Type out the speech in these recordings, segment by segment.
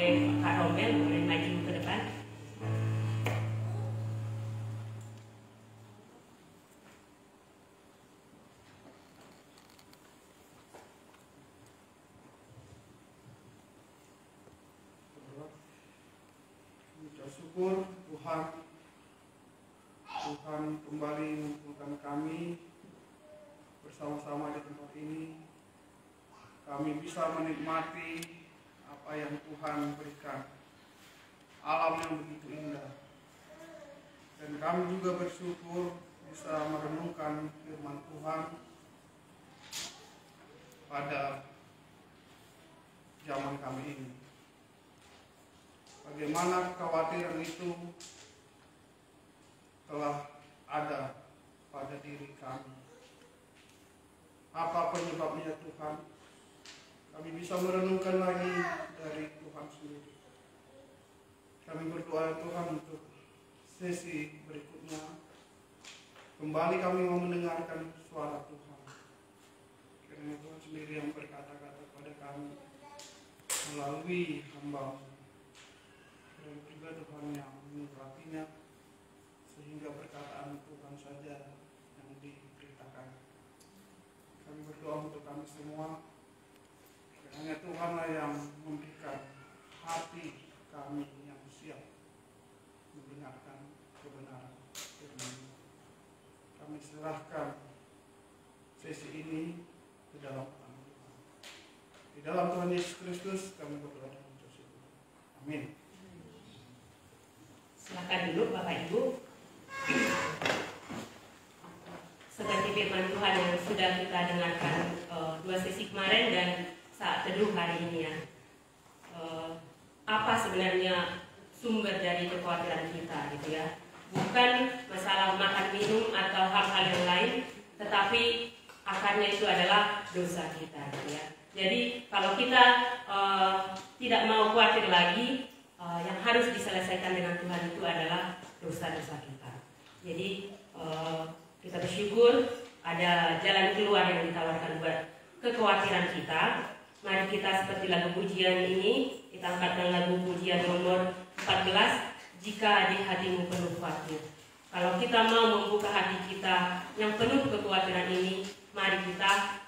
oleh Kak Romel, boleh maju ke depan. Ucap syukur Tuhan kembali mengumpulkan kami bersama-sama di tempat ini. Kami bisa menikmati apa yang Tuhan berikan, alam yang begitu indah. Dan kami juga bersyukur bisa merenungkan firman Tuhan pada zaman kami ini. Bagaimana kekhawatiran itu telah ada pada diri kami. Apa penyebabnya Tuhan? Kami bisa merenungkan lagi dari Tuhan sendiri. Kami berdoa Tuhan untuk sesi berikutnya. Kembali kami mau mendengarkan suara Tuhan. Karena Tuhan sendiri yang berkata-kata kepada kami melalui hamba-Mu. Dan juga Tuhan yang menyuratinya sehingga perkataan Tuhan saja yang diberitakan. Kami berdoa untuk kami semua. Hanya Tuhanlah yang memberikan hati kami yang siap mendengarkan kebenaran firman-Mu. Kami serahkan sesi ini ke dalam tangan Tuhan. Di dalam Tuhan Yesus Kristus kami berdoa dan bersyukur. Amin. Silakan duduk Bapak Ibu. Seperti firman Tuhan yang sudah kita dengarkan 2 sesi kemarin dan saat teduh hari ini ya. Apa sebenarnya sumber dari kekhawatiran kita gitu ya? Bukan masalah makan minum atau hal-hal yang lain, tetapi akarnya itu adalah dosa kita gitu ya. Jadi kalau kita tidak mau khawatir lagi, yang harus diselesaikan dengan Tuhan itu adalah dosa-dosa kita. Jadi kita bersyukur ada jalan keluar yang ditawarkan buat kekhawatiran kita. Mari kita seperti lagu pujian ini, kita angkatkan lagu pujian nomor 14, Jika di hatimu penuh khawatir. Kalau kita mau membuka hati kita yang penuh kekhawatiran ini, mari kita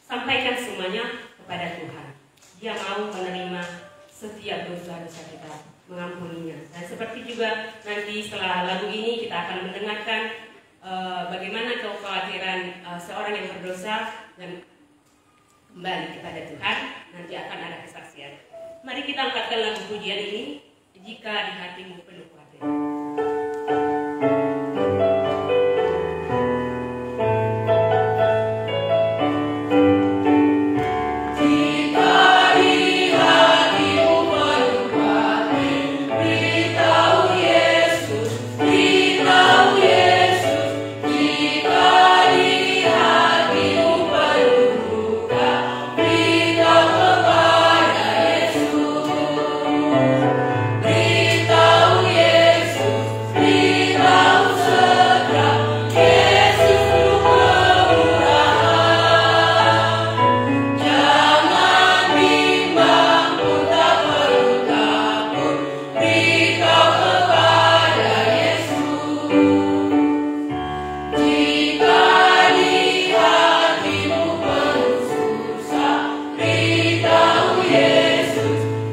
sampaikan semuanya kepada Tuhan. Dia mau menerima setiap dosa-dosa kita, mengampuninya. Dan seperti juga nanti setelah lagu ini kita akan mendengarkan bagaimana kekhawatiran seorang yang berdosa dan kembali kepada Tuhan. Nanti akan ada kesaksian. Mari kita angkatkan lagu pujian ini, Jika di hatimu penuh khawatir.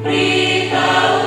Beritahu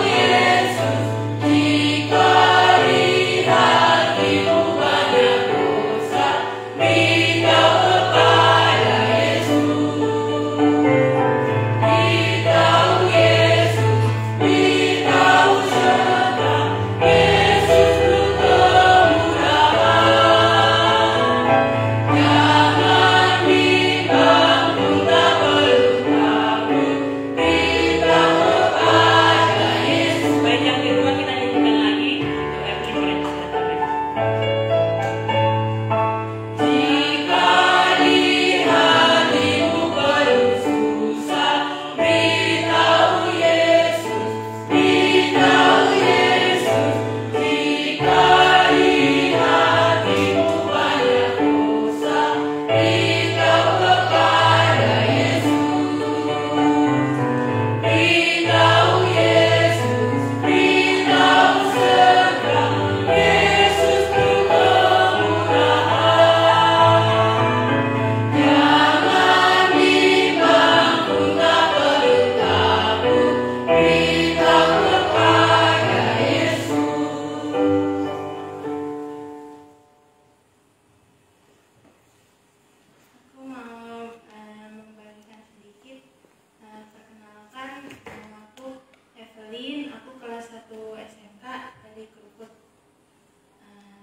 Kenalin, aku kelas 1 SMK dari Krukut.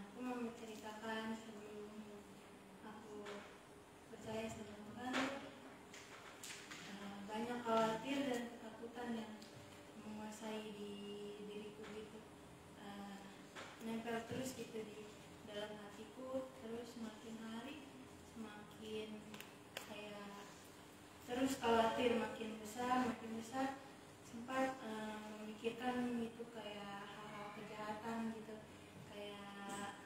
Aku mau menceritakan sebelum aku percaya sama Tuhan, banyak khawatir dan ketakutan yang menguasai di diriku gitu, nempel terus gitu di dalam hatiku. Terus semakin hari semakin kayak terus khawatir, makin besar sempat memikirkan itu kayak hal-hal kejahatan gitu, kayak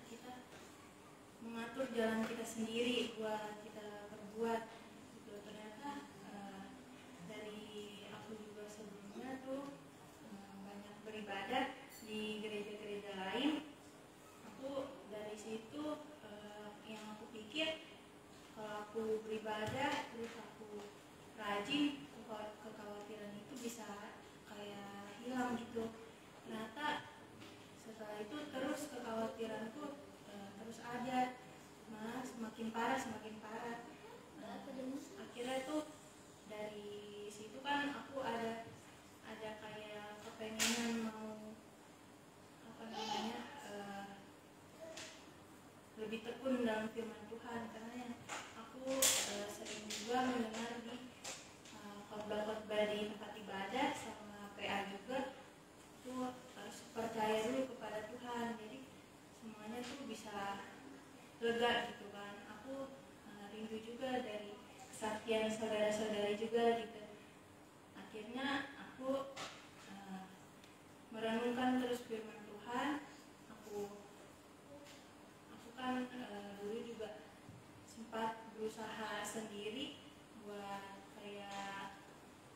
kita mengatur jalan kita sendiri buat kita berbuat gitu. Ternyata dari aku juga sebelumnya tuh banyak beribadah di gereja-gereja lain. Aku dari situ yang aku pikir kalau aku beribadah terus aku rajin, kekhawatiran itu bisa kayak hilang gitu. Ternyata setelah itu terus kekhawatiranku terus ada, malah semakin parah. Akhirnya tuh dari situ kan aku ada kayak kepengenan mau lebih tekun dalam firman Tuhan, karena aku sering juga mendengar di khotbah-khotbah di tempat ibadah sama PA juga tuh harus percaya dulu kepada Tuhan, jadi semuanya tuh bisa lega gitu kan. Aku rindu juga dari kesaksian saudara-saudari juga gitu. Akhirnya aku merenungkan terus firman Tuhan. Aku kan dulu juga sempat berusaha sendiri buat kayak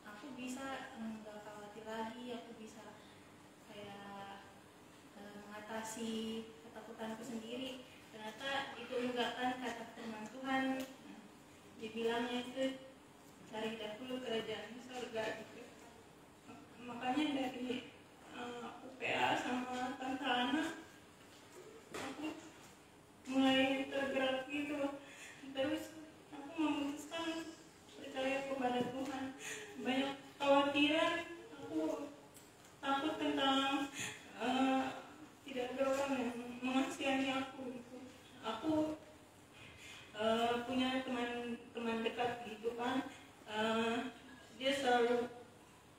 aku bisa nggak khawatir lagi, aku bisa kayak mengatasi ketakutanku sendiri. Ternyata itu enggak, kan kata firman Tuhan dibilangnya itu cari dahulu kerajaan surga gitu. Makanya dari aku PA sama Tante Ana, aku mulai tergerak gitu. Terus aku memutuskan percaya kepada Tuhan. Banyak khawatiran, aku takut tentang tidak ada orang yang mengasihani aku gitu. Aku punya teman dekat gitu kan, dia selalu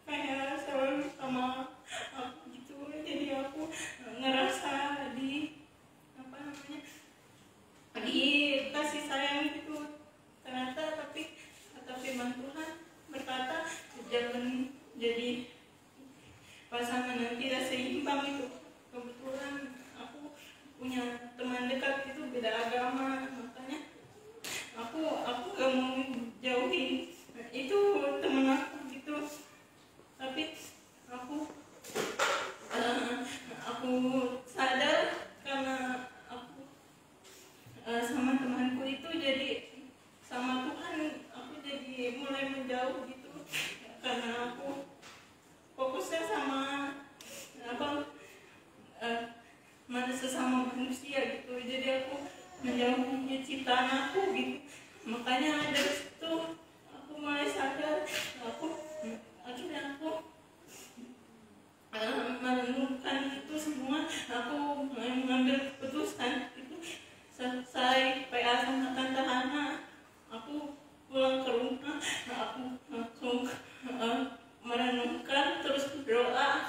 kayak selalu sama aku gitu. Jadi aku ngerasa dikasih sayang gitu. Ternyata tapi kata firman Tuhan berkata jangan jadi pasangan yang tidak seimbang itu. Kebetulan aku punya teman dekat itu beda agama, makanya aku gak mau jauhin itu temen aku gitu. Tapi aku sadar karena aku sama temanku itu jadi sama Tuhan aku jadi mulai menjauh gitu, karena aku fokusnya sama sesama manusia gitu. Jadi aku menjauhi ciptaan aku gitu. Makanya dari situ aku mulai sadar, akhirnya aku merenungkan itu semua. Aku mulai mengambil keputusan itu. Selesai PA sama Tante Hana, aku pulang ke rumah, aku langsung merenungkan terus berdoa.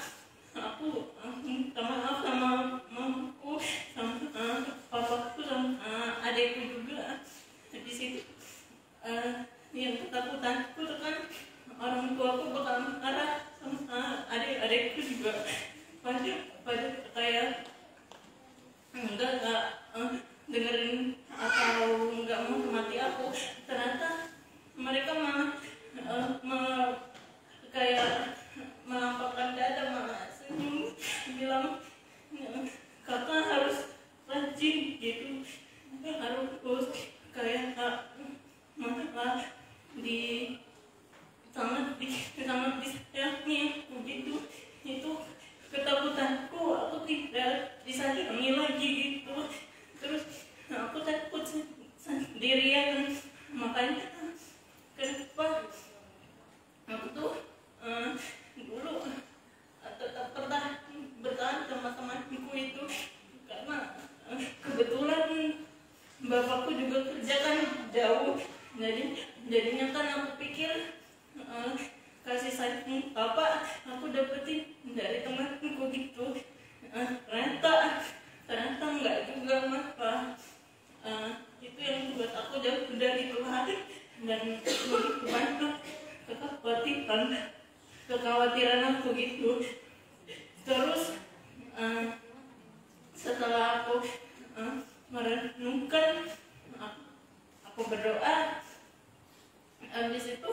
Aku minta maaf sama mamaku, sama papaku, sama adekku juga. Di situ yang ketakutanku tuh kan orang tuaku bakal marah, sama adik-adikku juga pada kayak enggak dengerin atau enggak mau mati aku. Ternyata mereka malah kayak melampaukan dada, malah senyum, bilang kakak harus rajin gitu, harus kayak malah sangat disayangi begitu. Itu ketakutan kekhawatiran aku gitu. Terus setelah aku merenungkan, aku berdoa, habis itu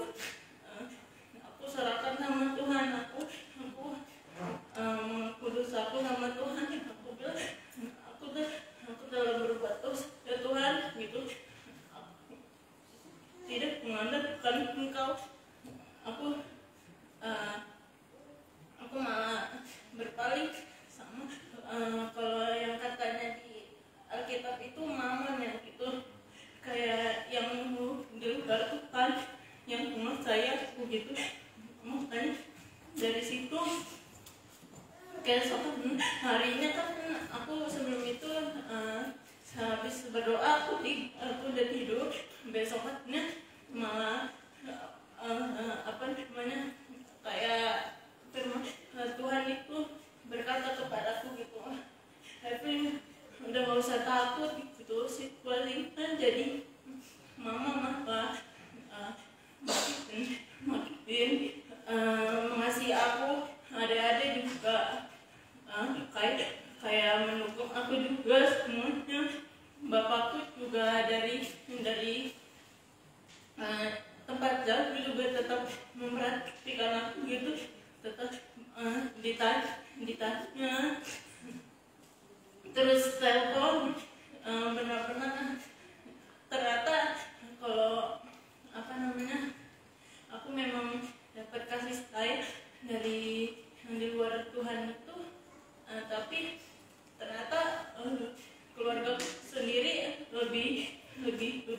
aku serahkan sama Tuhan. Aku kudus aku sama Tuhan. Aku bilang aku telah berbuat dosa ya Tuhan gitu. Tidak mengandalkan Engkau. Aku malah berpaling sama kalau yang katanya di Alkitab itu mamon ya gitu, kayak yang di luar Tuhan yang saya begitu. Makanya dari situ keesokan harinya kan aku sebelum itu habis berdoa aku udah tidur. Besoknya malah kayak firman Tuhan itu berkata kepadaku gitu, Evelyn udah gak usah takut gitu, situasinya jadi mama malah makin mengasihi aku. Adik-adik juga kayak mendukung aku juga semuanya. Bapakku juga dari tempat jauh juga tetap memperhatikan aku gitu, tetap ditanya terus telepon. Benar-benar ternyata kalau aku memang dapat kasih sayang dari yang di luar Tuhan itu, tapi ternyata keluarga sendiri lebih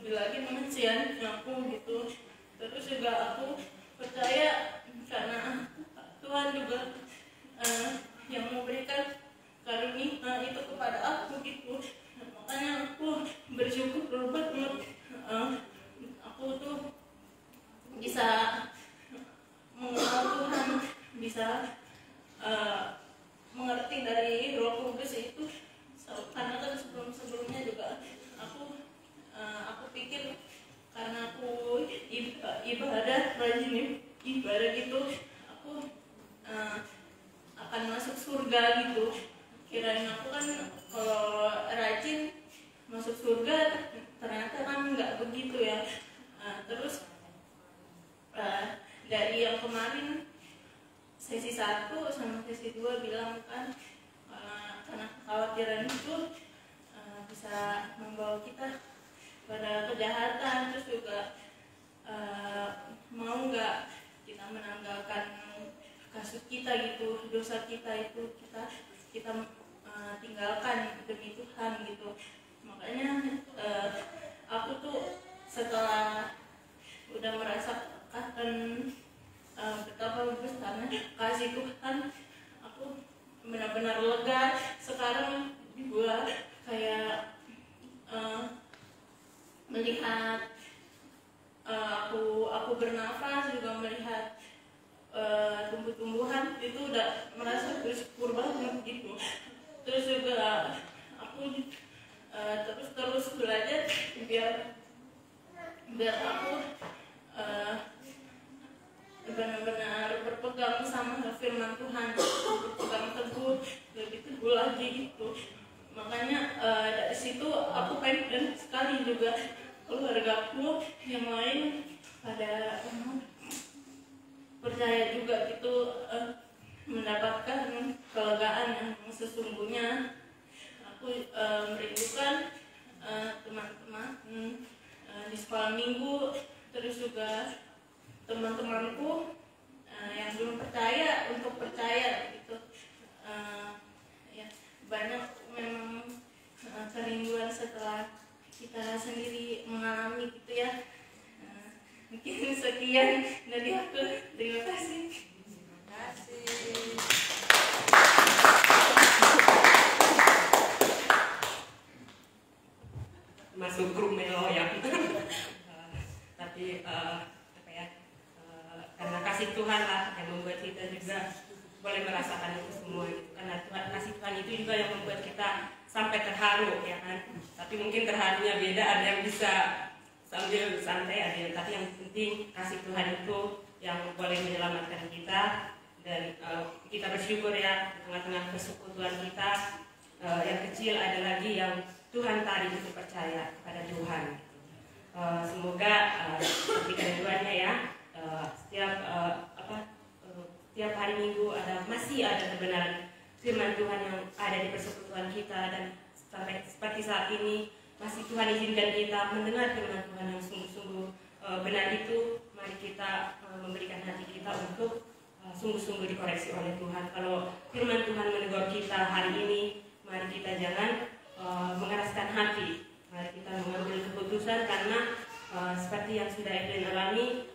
lagi mengasihi aku gitu. Terus juga aku percaya karena Tuhan juga yang memberikan karunia itu kepada aku gitu. Makanya aku bersyukur banget aku tuh bisa mengenal Tuhan, bisa mengerti dari Roh Kudus itu. Karena kan sebelumnya juga aku pikir karena aku rajin ibadah gitu, aku akan masuk surga gitu. Kirain aku kan kalau rajin masuk surga, ternyata kan nggak begitu ya. Terus dari yang kemarin sesi 1 sama sesi 2 bilang kan karena kekhawatiran itu bisa membawa kita pada kejahatan. Terus juga mau nggak kita menanggalkan kasus kita gitu, dosa kita itu kita tinggalkan demi Tuhan gitu. Makanya aku tuh setelah udah merasakan betapa besarnya kasih Tuhan, aku benar-benar lega. Sekarang juga kayak melihat aku bernafas, juga melihat tumbuh-tumbuhan, itu udah merasa bersyukur banget gitu. Terus juga aku terus belajar biar aku benar-benar berpegang sama firman Tuhan, berpegang teguh, lebih teguh lagi gitu. Makanya dari situ aku pengen sekali juga keluargaku yang lain pada percaya juga gitu, mendapatkan kelegaan yang sesungguhnya. Aku merindukan teman-teman di sekolah minggu, terus juga teman-temanku yang belum percaya untuk percaya gitu. Ya, banyak memang kerinduan setelah kita sendiri mengalami gitu ya. Mungkin sekian dari aku. Terima kasih. Terima kasih. Masuk grup melo ya. Tapi karena kasih Tuhan lah yang membuat kita juga boleh merasakan itu semua. Karena kasih Tuhan itu juga yang membuat kita sampai terharu ya kan. Tapi mungkin terharunya beda, ada yang bisa sambil santai, ada yang, tapi yang penting kasih Tuhan itu yang boleh menyelamatkan kita. Dan kita bersyukur ya, di tengah-tengah persekutuan kita yang kecil ada lagi yang Tuhan tarik untuk percaya kepada Tuhan. Semoga seperti kerenduannya ya, setiap hari Minggu masih ada kebenaran firman Tuhan yang ada di persekutuan kita, dan sampai seperti saat ini masih Tuhan izinkan kita mendengar firman Tuhan yang sungguh-sungguh benar itu. Mari kita memberikan hati kita untuk sungguh-sungguh dikoreksi oleh Tuhan. Kalau firman Tuhan menegur kita hari ini, mari kita jangan mengeraskan hati. Mari kita mengambil keputusan, karena seperti yang sudah Evelyn alami,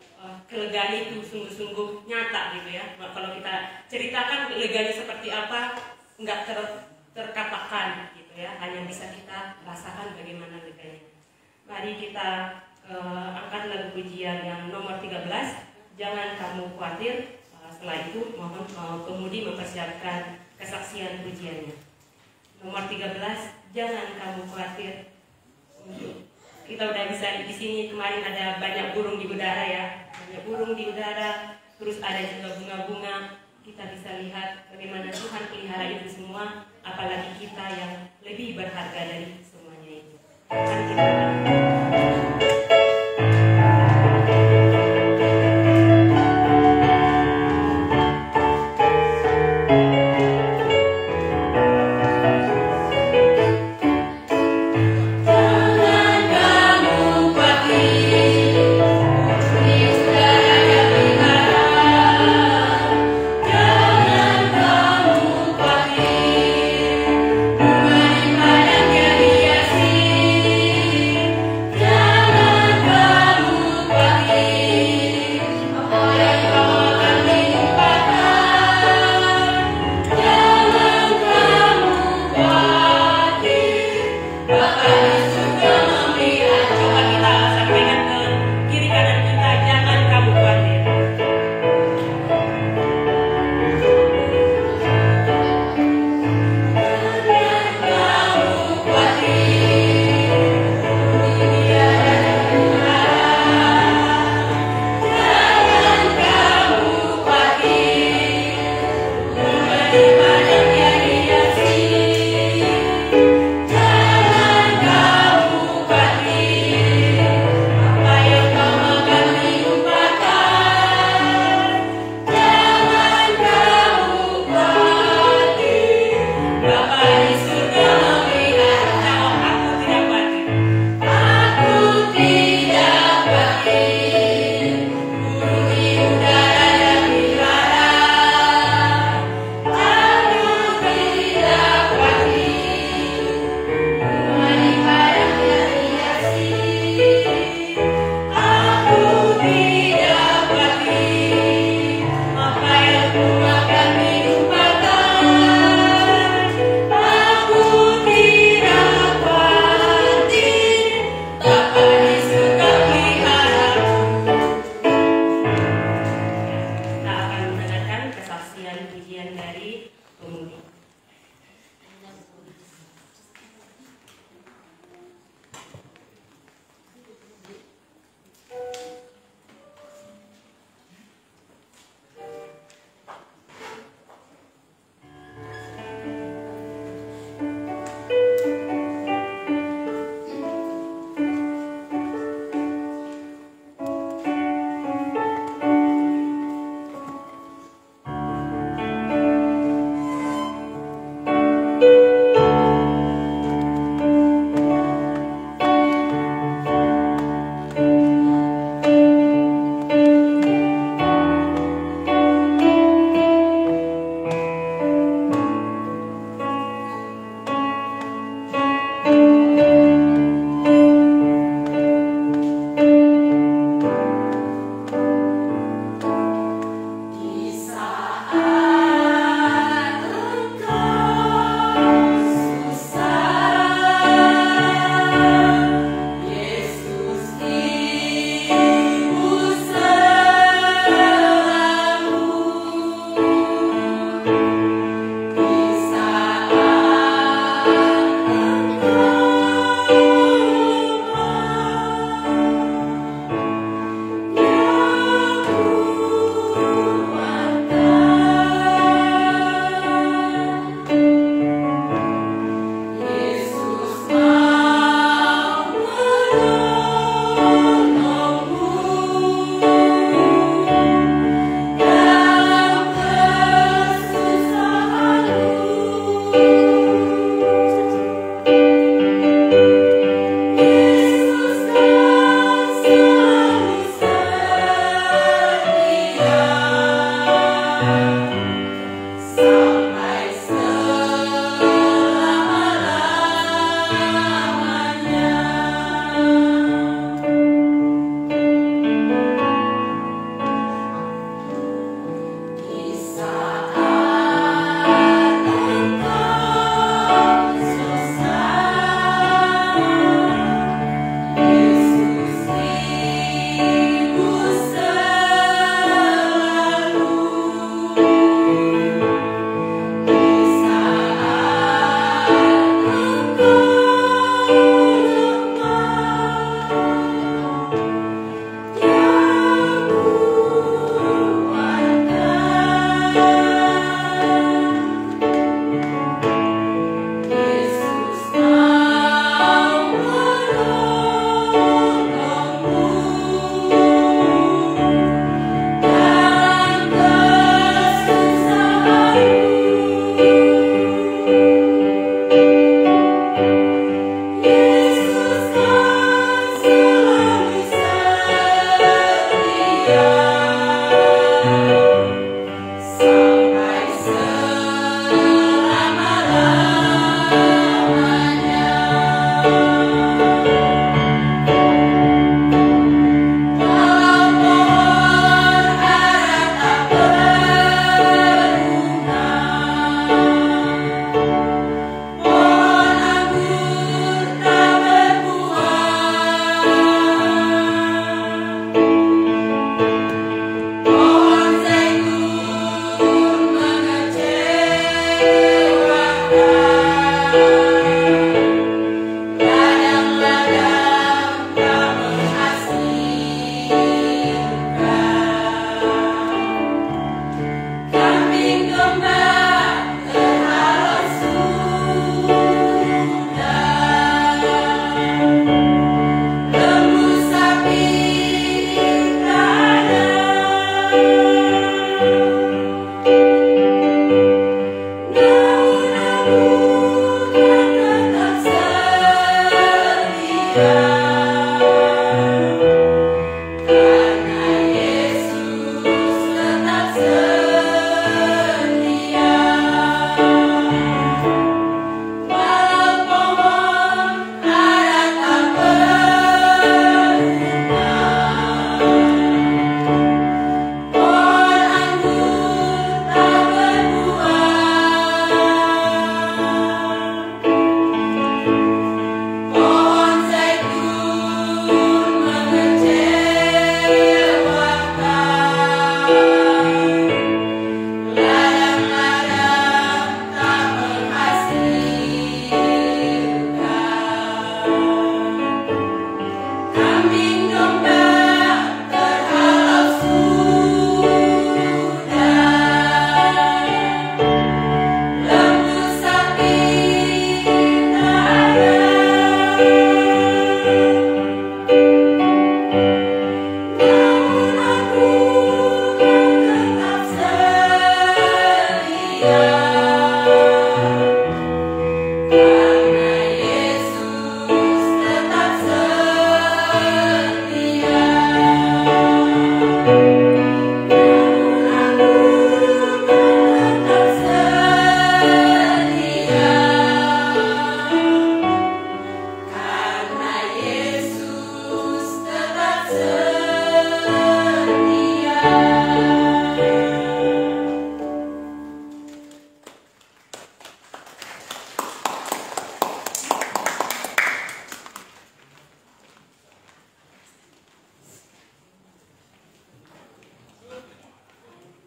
kelegaan itu sungguh-sungguh nyata gitu ya. Kalau kita ceritakan leganya seperti apa, nggak terkatakan gitu ya. Hanya bisa kita rasakan bagaimana leganya. Mari kita angkat lagu pujian yang nomor 13, Jangan Kamu Khawatir. Setelah itu mohon pemudi mempersiapkan kesaksian pujiannya. Nomor 13, Jangan Kamu Khawatir. Kita udah bisa di sini, kemarin ada banyak burung di udara ya, banyak burung di udara, terus ada juga bunga-bunga. Kita bisa lihat bagaimana Tuhan pelihara itu semua, apalagi kita yang lebih berharga dari semuanya itu. Mari kita Yeah.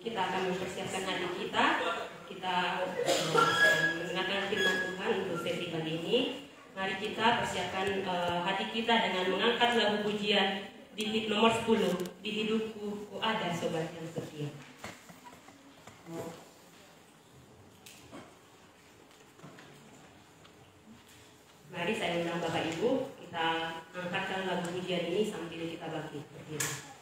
kita akan mempersiapkan hati kita. Kita mendengarkan firman Tuhan untuk sesi kali ini. Mari kita persiapkan hati kita dengan mengangkat lagu pujian di nomor 10, di hidupku ku ada sobat yang setia. Mari saya undang Bapak Ibu, kita angkatkan lagu pujian ini sambil kita bangkit berdiri.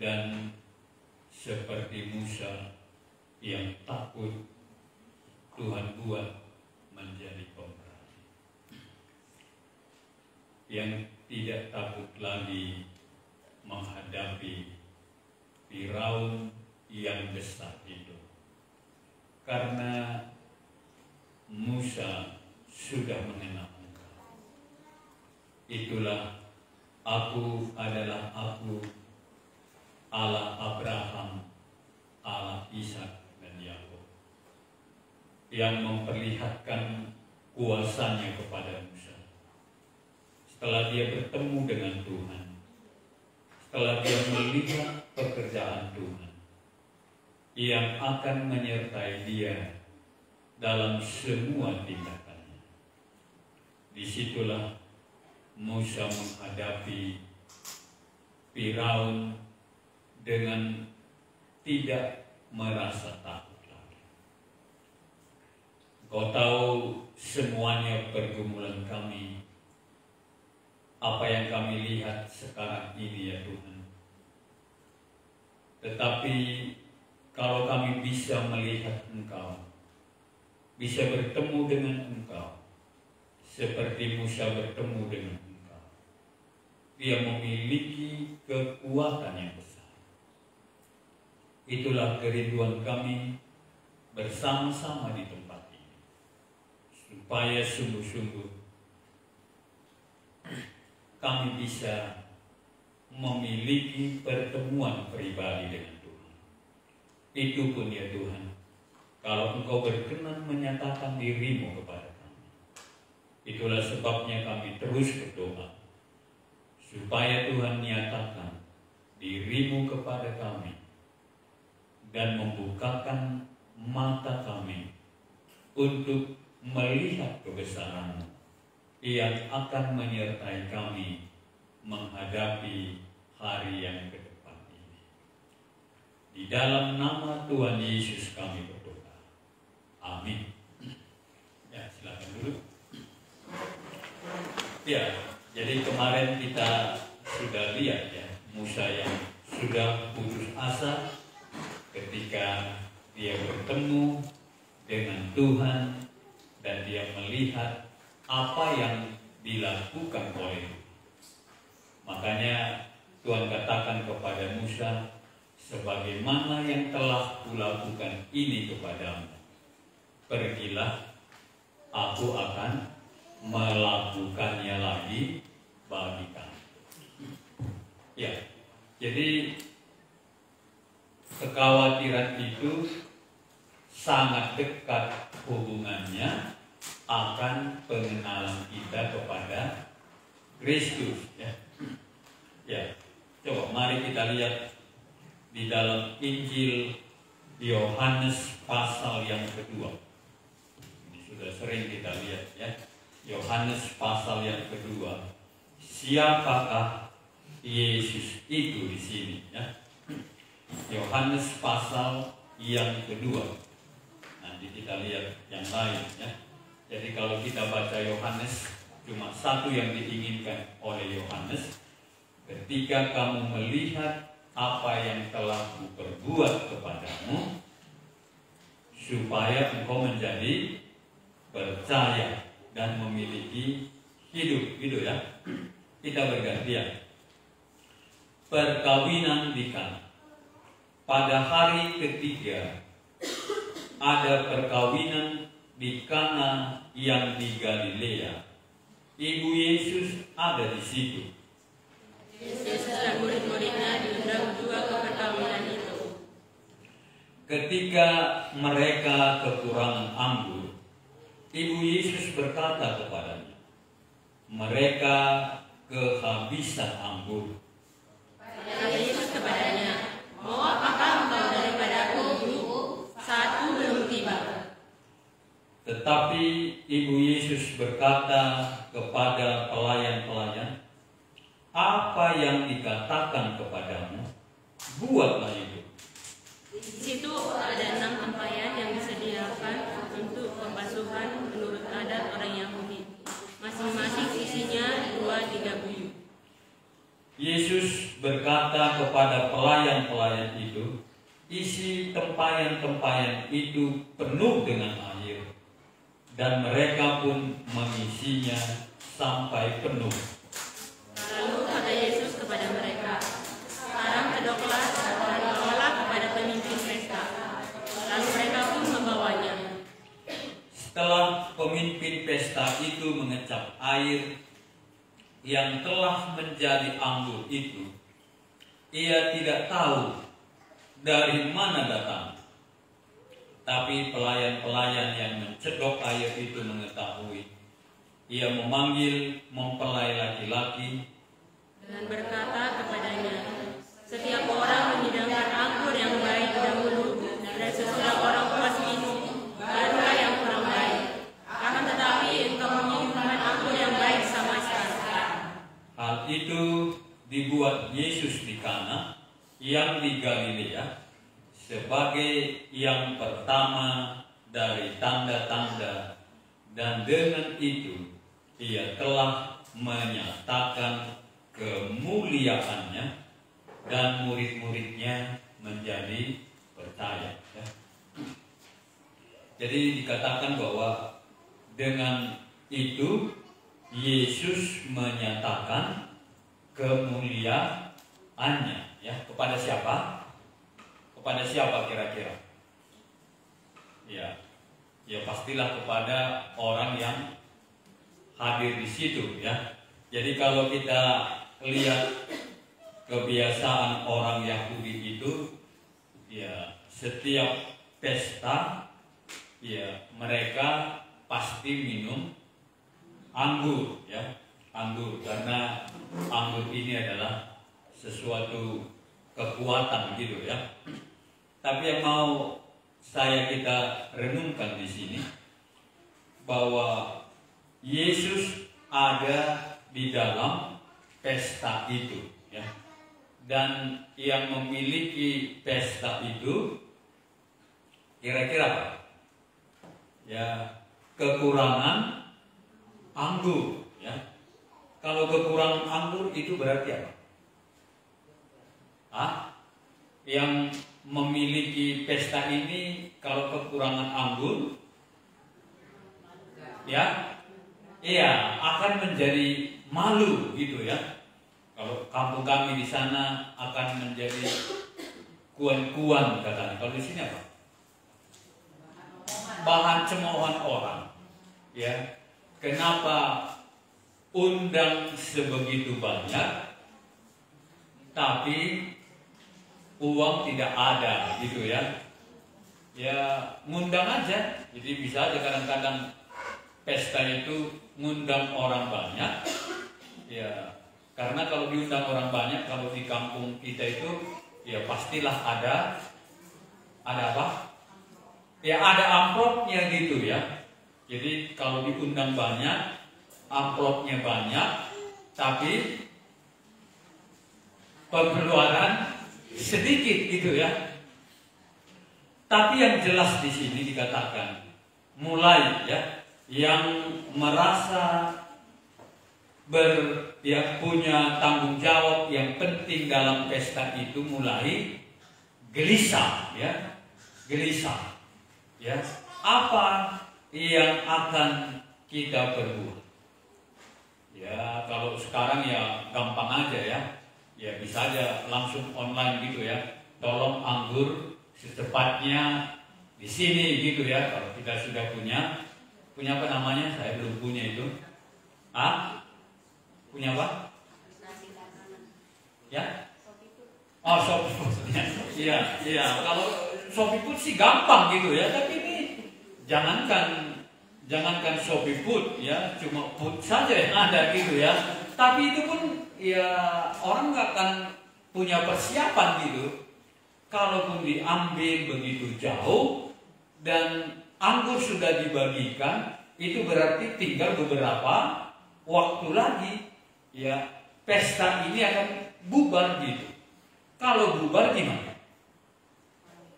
Dan seperti Musa yang takut, Tuhan buat menjadi pemberani yang tidak takut lagi menghadapi Firaun yang besar itu, karena Musa sudah mengenal Engkau. Itulah aku adalah aku, Allah Abraham, Allah Ishak dan Yakub, yang memperlihatkan kuasanya kepada Musa. Setelah dia bertemu dengan Tuhan, setelah dia melihat pekerjaan Tuhan yang akan menyertai dia dalam semua tindakannya, disitulah Musa menghadapi Firaun dengan tidak merasa takut lagi. Kau tahu semuanya pergumulan kami, apa yang kami lihat sekarang ini ya Tuhan. Tetapi kalau kami bisa melihat Engkau, bisa bertemu dengan Engkau, seperti Musa bertemu dengan Engkau, dia memiliki kekuatan yang besar. Itulah kerinduan kami bersama-sama di tempat ini, supaya sungguh-sungguh kami bisa memiliki pertemuan pribadi dengan Tuhan. Itu pun ya Tuhan, kalau Engkau berkenan menyatakan diri-Mu kepada kami. Itulah sebabnya kami terus berdoa, supaya Tuhan nyatakan diri-Mu kepada kami dan membukakan mata kami untuk melihat kebesaran-Mu yang akan menyertai kami menghadapi hari yang ke depan ini. Di dalam nama Tuhan Yesus kami berdoa. Amin. Ya, silakan dulu. Ya, jadi kemarin kita sudah lihat ya, Musa yang sudah putus asa ketika dia bertemu dengan Tuhan dan dia melihat apa yang dilakukan oleh Tuhan. Makanya Tuhan katakan kepada Musa, sebagaimana yang telah kulakukan ini kepadamu, pergilah, aku akan melakukannya lagi bagi kamu. Ya, jadi kekhawatiran itu sangat dekat hubungannya akan pengenalan kita kepada Kristus. Ya, coba mari kita lihat di dalam Injil Yohanes pasal yang kedua. Ini sudah sering kita lihat ya. Yohanes pasal yang kedua. Siapakah Yesus itu di sini ya? Yohanes pasal yang kedua. Nanti kita lihat yang lain ya. Jadi kalau kita baca Yohanes, cuma satu yang diinginkan oleh Yohanes. Ketika kamu melihat apa yang telah kuperbuat kepadamu, supaya engkau menjadi percaya dan memiliki hidup, gitu ya. Kita bergantian. Perkawinan di Kana. Pada hari ketiga ada perkawinan di Kana yang di Galilea. Ibu Yesus ada di situ. Yesus dan murid-muridnya diundang juga ke perkawinan itu. Ketika mereka kekurangan anggur, Ibu Yesus berkata kepadanya, mereka kehabisan anggur. Kata Yesus kepadanya, mau apakah engkau daripadaku, Ibu? Saatku belum tiba. Tetapi Ibu Yesus berkata kepada pelayan-pelayan, apa yang dikatakan kepadamu, buatlah itu. Di situ ada 6 tempayan yang disediakan untuk pembasuhan menurut adat orang Yahudi. Masing-masing isinya 2-3 buyut. Yesus berkata kepada pelayan-pelayan itu, isi tempayan-tempayan itu penuh dengan air, dan mereka pun mengisinya sampai penuh. Lalu kata Yesus kepada mereka, sekarang kedoklah dan bawalah kepada pemimpin pesta. Lalu mereka pun membawanya. Setelah pemimpin pesta itu mengecap air yang telah menjadi anggur itu, ia tidak tahu dari mana datang. Tapi pelayan-pelayan yang mencedok air itu mengetahui. Ia memanggil mempelai laki-laki Dan berkata kepadanya, setiap orang menyidangkan anggur yang baik dahulu, dan sesudah orang puas minum, barulah yang kurang baik. Akan tetapi engkau menyimpan anggur yang baik sampai sekarang. Hal itu dibuat Yesus di Kana yang di Galilea sebagai yang pertama dari tanda-tanda, dan dengan itu ia telah menyatakan kemuliaannya dan murid-muridnya menjadi percaya. Ya. Jadi dikatakan bahwa dengan itu Yesus menyatakan kemuliaannya. Ya, kepada siapa? Kepada siapa kira-kira? Ya, ya pastilah kepada orang yang hadir di situ. Ya, jadi kalau kita lihat kebiasaan orang Yahudi itu, ya setiap pesta, ya mereka pasti minum anggur, ya anggur, karena anggur ini adalah sesuatu kekuatan gitu ya. Tapi yang mau kita renungkan di sini bahwa Yesus ada di dalam pesta itu, ya. Dan yang memiliki pesta itu kira-kira apa? Ya, kekurangan anggur, ya. Kalau kekurangan anggur itu berarti apa? Yang memiliki pesta ini kalau kekurangan anggur, ya, iya akan menjadi malu gitu ya. Kalau kampung kami di sana akan menjadi kuan-kuan katanya. Kalau di sini apa? Bahan cemoohan orang. Ya, kenapa undang sebegitu banyak, tapi uang tidak ada gitu ya. Ya ngundang aja. Jadi bisa aja kadang-kadang pesta itu ngundang orang banyak. Ya karena kalau diundang orang banyak, kalau di kampung kita itu ya pastilah ada apa? Ya ada amplopnya gitu ya. Jadi kalau diundang banyak, amplopnya banyak, tapi pengeluaran sedikit gitu ya. Tapi yang jelas di sini dikatakan mulai ya yang merasa punya tanggung jawab yang penting dalam pesta itu mulai gelisah ya. Gelisah ya. Apa yang akan kita perbuat? Ya kalau sekarang ya gampang aja ya. Ya bisa aja langsung online gitu ya. Tolong anggur secepatnya di sini gitu ya. Kalau kita sudah punya apa namanya? Saya belum punya itu. Punya apa? Ya? Oh, Shopee. Iya. Kalau Shopee Food sih gampang gitu ya. Tapi ini jangankan Shopee Food ya, cuma food saja yang ada gitu ya. Tapi itu pun ya orang nggak akan punya persiapan gitu. Kalaupun diambil begitu jauh dan anggur sudah dibagikan, itu berarti tinggal beberapa waktu lagi ya pesta ini akan bubar gitu. Kalau bubar gimana?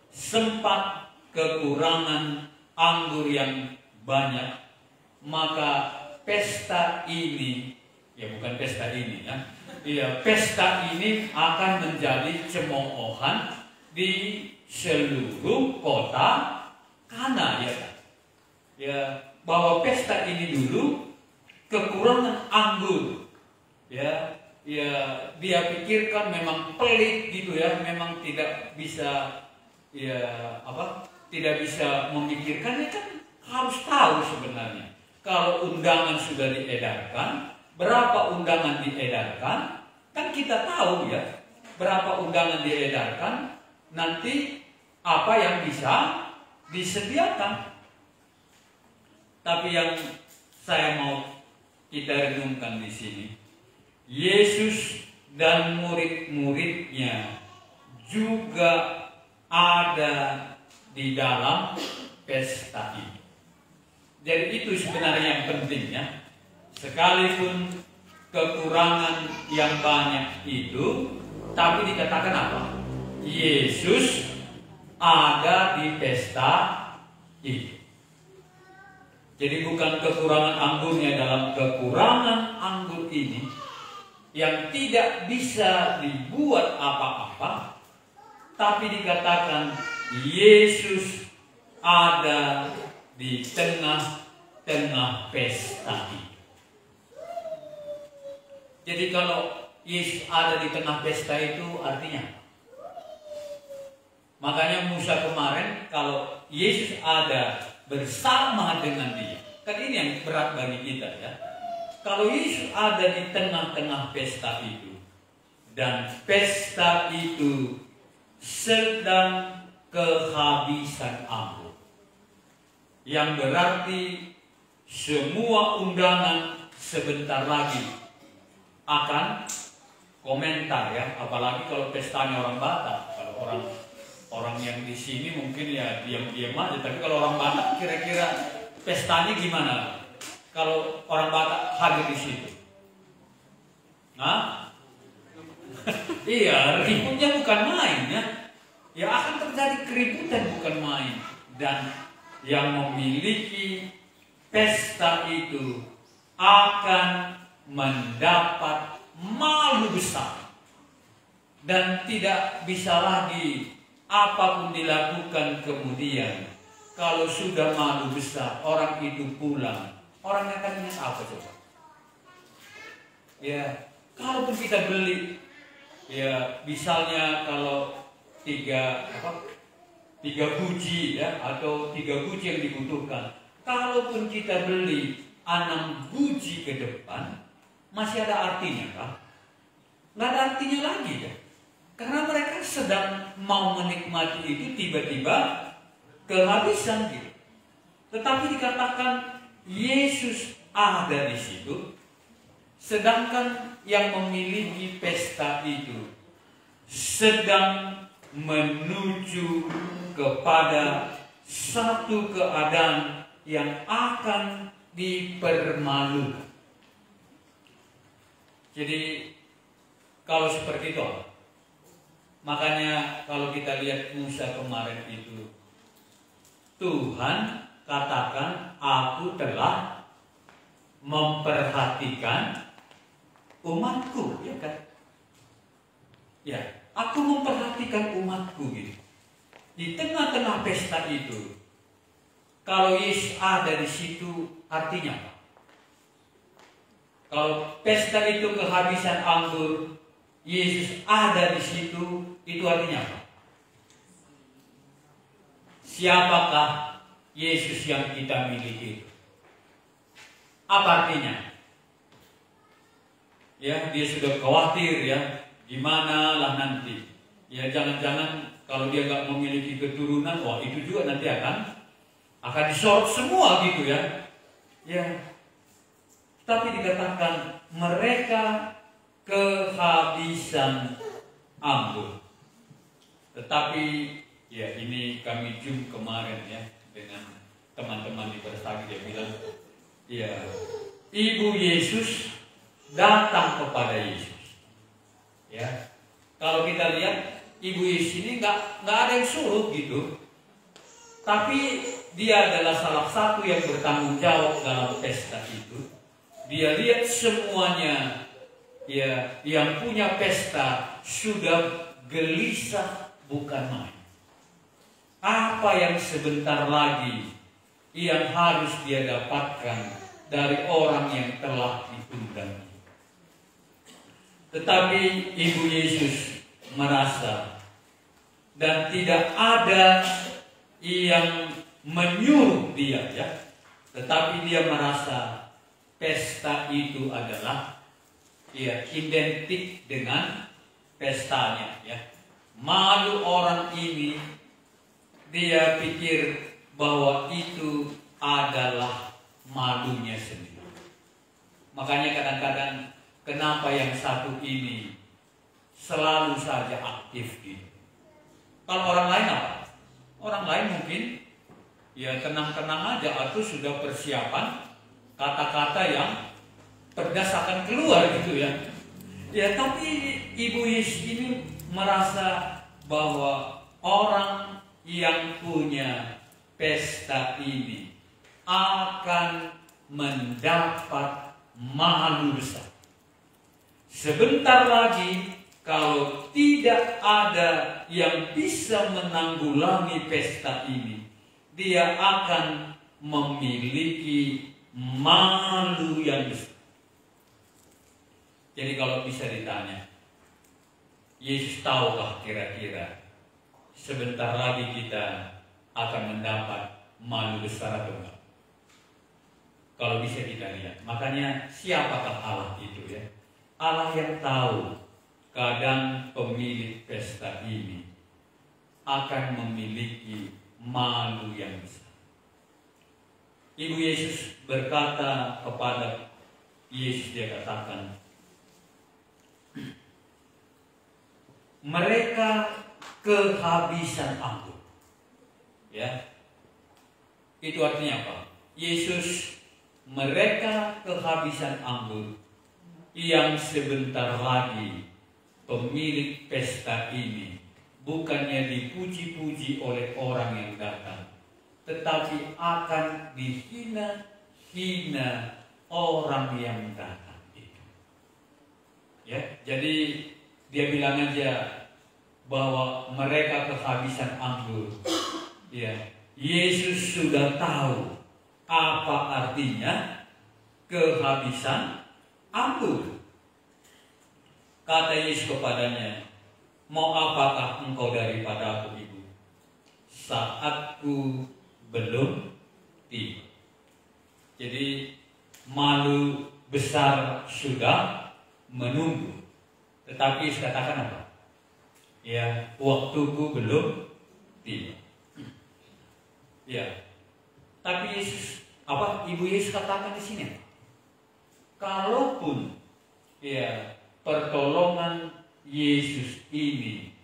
Sempat kekurangan anggur yang banyak, maka pesta ini ya bukan pesta ini ya. Iya, pesta ini akan menjadi cemoohan di seluruh kota Kana ya kan. Ya, bahwa pesta ini dulu kekurangan anggur. Ya, dia pikirkan memang pelit gitu ya, memang tidak bisa tidak bisa memikirkannya kan harus tahu sebenarnya. Kalau undangan sudah diedarkan, berapa undangan diedarkan, kan kita tahu ya, berapa undangan diedarkan, nanti apa yang bisa disediakan. Tapi yang saya mau kita renungkan di sini, Yesus dan murid-muridnya juga ada di dalam pesta ini. Jadi itu sebenarnya yang penting ya. Sekalipun kekurangan yang banyak itu, tapi dikatakan apa? Yesus ada di pesta itu. Jadi bukan kekurangan anggurnya, dalam kekurangan anggur ini yang tidak bisa dibuat apa-apa, tapi dikatakan Yesus ada di tengah-tengah pesta itu. Jadi kalau Yesus ada di tengah pesta itu artinya apa? Makanya Musa kemarin kalau Yesus ada bersama dengan dia, kan ini yang berat bagi kita ya. Kalau Yesus ada di tengah-tengah pesta itu, dan pesta itu sedang kehabisan anggur, yang berarti semua undangan sebentar lagi akan komentar ya, apalagi kalau pestanya orang Batak. Kalau orang yang di sini mungkin ya diam-diam aja, tapi kalau orang Batak kira-kira pestanya gimana? Kalau orang Batak hadir di situ, nah, iya, ributnya bukan main ya. Ya akan terjadi keributan bukan main. Dan yang memiliki pesta itu akan mendapat malu besar. Dan tidak bisa lagi apapun dilakukan kemudian. Kalau sudah malu besar, orang itu pulang. Orang akan ingat apa coba? Ya, kalaupun kita beli, ya misalnya kalau tiga buji ya, atau 3 buji yang dibutuhkan. Kalaupun kita beli 6 buji ke depan, masih ada artinya kah? Nggak ada artinya lagi ya. Karena mereka sedang mau menikmati itu, tiba-tiba kehabisan gitu. Tetapi dikatakan Yesus ada di situ, sedangkan yang memiliki pesta itu sedang menuju kepada satu keadaan yang akan dipermalukan. Jadi kalau seperti itu, makanya kalau kita lihat Musa kemarin itu, Tuhan katakan, aku telah memperhatikan umatku, ya kan? Ya, aku memperhatikan umatku gitu. Di tengah-tengah pesta itu, kalau Yesus ada di situ, artinya apa? Kalau pesta itu kehabisan anggur, Yesus ada di situ, itu artinya apa? Siapakah Yesus yang kita miliki? Apa artinya? Ya, dia sudah khawatir ya, gimana lah nanti. Ya, jangan-jangan kalau dia nggak memiliki keturunan, wah itu juga nanti akan disorot semua gitu ya. Ya, tapi dikatakan mereka kehabisan anggur. Tetapi ya ini kami jumpa kemarin ya dengan teman-teman di Bersagi, dia bilang, ya Ibu Yesus datang kepada Yesus. Ya, kalau kita lihat Ibu Yesus ini nggak ada yang suruh gitu, tapi dia adalah salah satu yang bertanggung jawab dalam pesta itu. Dia lihat semuanya, ya yang punya pesta sudah gelisah bukan main. Apa yang sebentar lagi yang harus dia dapatkan dari orang yang telah ditunda. Tetapi Ibu Yesus merasa, dan tidak ada yang menyuruh dia ya, tetapi dia merasa pesta itu adalah ya identik dengan pestanya ya. Malu orang ini, dia pikir bahwa itu adalah malunya sendiri. Makanya kadang-kadang kenapa yang satu ini selalu saja aktif gitu. Kalau orang lain apa? Orang lain mungkin ya tenang-tenang aja, atau sudah persiapan kata-kata yang pedas akan keluar gitu ya. Ya, tapi Ibu Yesus ini merasa bahwa orang yang punya pesta ini akan mendapat malu besar. Sebentar lagi, kalau tidak ada yang bisa menanggulangi pesta ini, dia akan memiliki malu yang besar. Jadi kalau bisa ditanya, Yesus tahukah kira-kira sebentar lagi kita akan mendapat malu besar atau enggak? Kalau bisa kita lihat. Makanya siapakah Allah itu ya? Allah yang tahu kadang pemilik pesta ini akan memiliki malu yang besar. Ibu Yesus berkata kepada Yesus, dia katakan, mereka kehabisan anggur. Ya, itu artinya apa? Yesus, mereka kehabisan anggur yang sebentar lagi pemilik pesta ini bukannya dipuji-puji oleh orang yang datang, tetapi akan dihina-hina orang yang datang itu. Ya, jadi dia bilang aja bahwa mereka kehabisan anggur. Ya, Yesus sudah tahu apa artinya kehabisan anggur. Kata Yesus kepadanya, mau apakah engkau daripada aku, ibu? Saatku belum tiba. Jadi malu besar sudah menunggu. Tetapi Yesus katakan apa? Ya, waktuku belum tiba. Ya, tapi Yesus Ibu Yesus katakan di sini, kalaupun ya pertolongan Yesus ini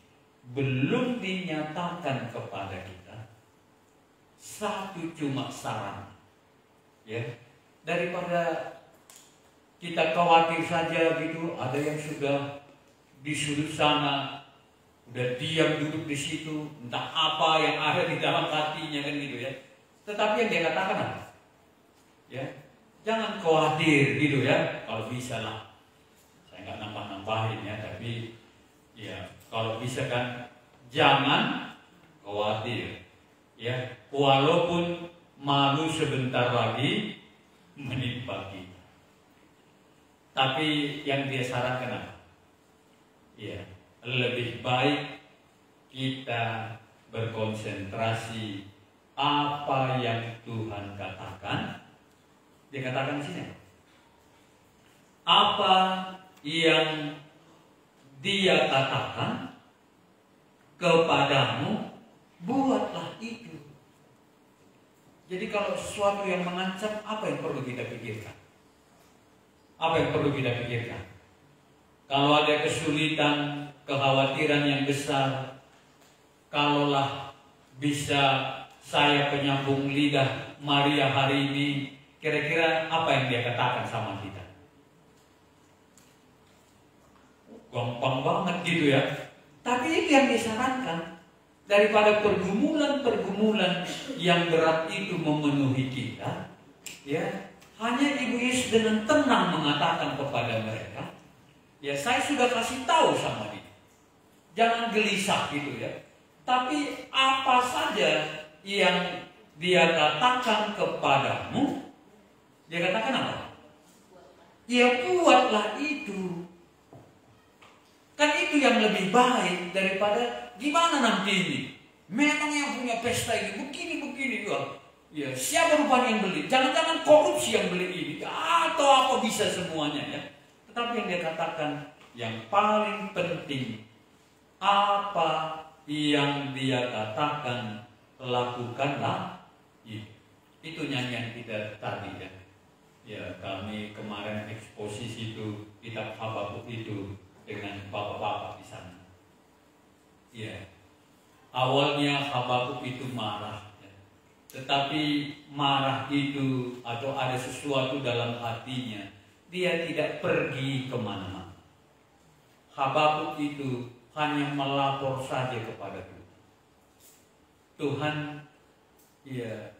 belum dinyatakan kepada kita, satu cuma saran, ya, daripada kita khawatir saja gitu, ada yang sudah di sudut sana, udah diam duduk di situ, entah apa yang ada di dalam hatinya kan gitu ya. Tetapi yang dia katakan apa? Ya, jangan khawatir gitu ya, kalau bisa lah. Saya nggak nambah-nambahin ya, tapi ya kalau bisa kan jangan khawatir. Ya, walaupun malu sebentar lagi menimpa kita. Tapi yang dia sarankan apa? Ya, lebih baik kita berkonsentrasi apa yang Tuhan katakan. Dia katakan di sini, apa yang Dia katakan kepadamu, buatlah itu. Jadi kalau sesuatu yang mengancam, apa yang perlu kita pikirkan? Apa yang perlu kita pikirkan? Kalau ada kesulitan, kekhawatiran yang besar, kalaulah bisa saya penyambung lidah Maria hari ini, kira-kira apa yang dia katakan sama kita? Gampang banget gitu ya. Tapi itu yang disarankan. Daripada pergumulan-pergumulan yang berat itu memenuhi kita, ya, hanya Ibu Yesus dengan tenang mengatakan kepada mereka, ya saya sudah kasih tahu sama dia, jangan gelisah gitu ya. Tapi apa saja yang Dia katakan kepadamu, Dia katakan apa? Ya buatlah itu. Kan itu yang lebih baik daripada gimana nanti ini. Memang yang punya pesta ini begini juga. Ya, siapa rupanya yang beli? Jangan-jangan korupsi yang beli ini atau apa bisa semuanya ya. Tetapi yang dia katakan yang paling penting, apa yang Dia katakan lakukanlah itu. Itu nyanyian kita tadi ya. Ya, kami kemarin eksposisi itu kitab Habakuk itu dengan bapak-bapak di sana. Ya, awalnya Habakuk itu marah, ya. Tetapi marah itu atau ada sesuatu dalam hatinya, dia tidak pergi kemana-mana. Habakuk itu hanya melapor saja kepada Tuhan. Tuhan, ya,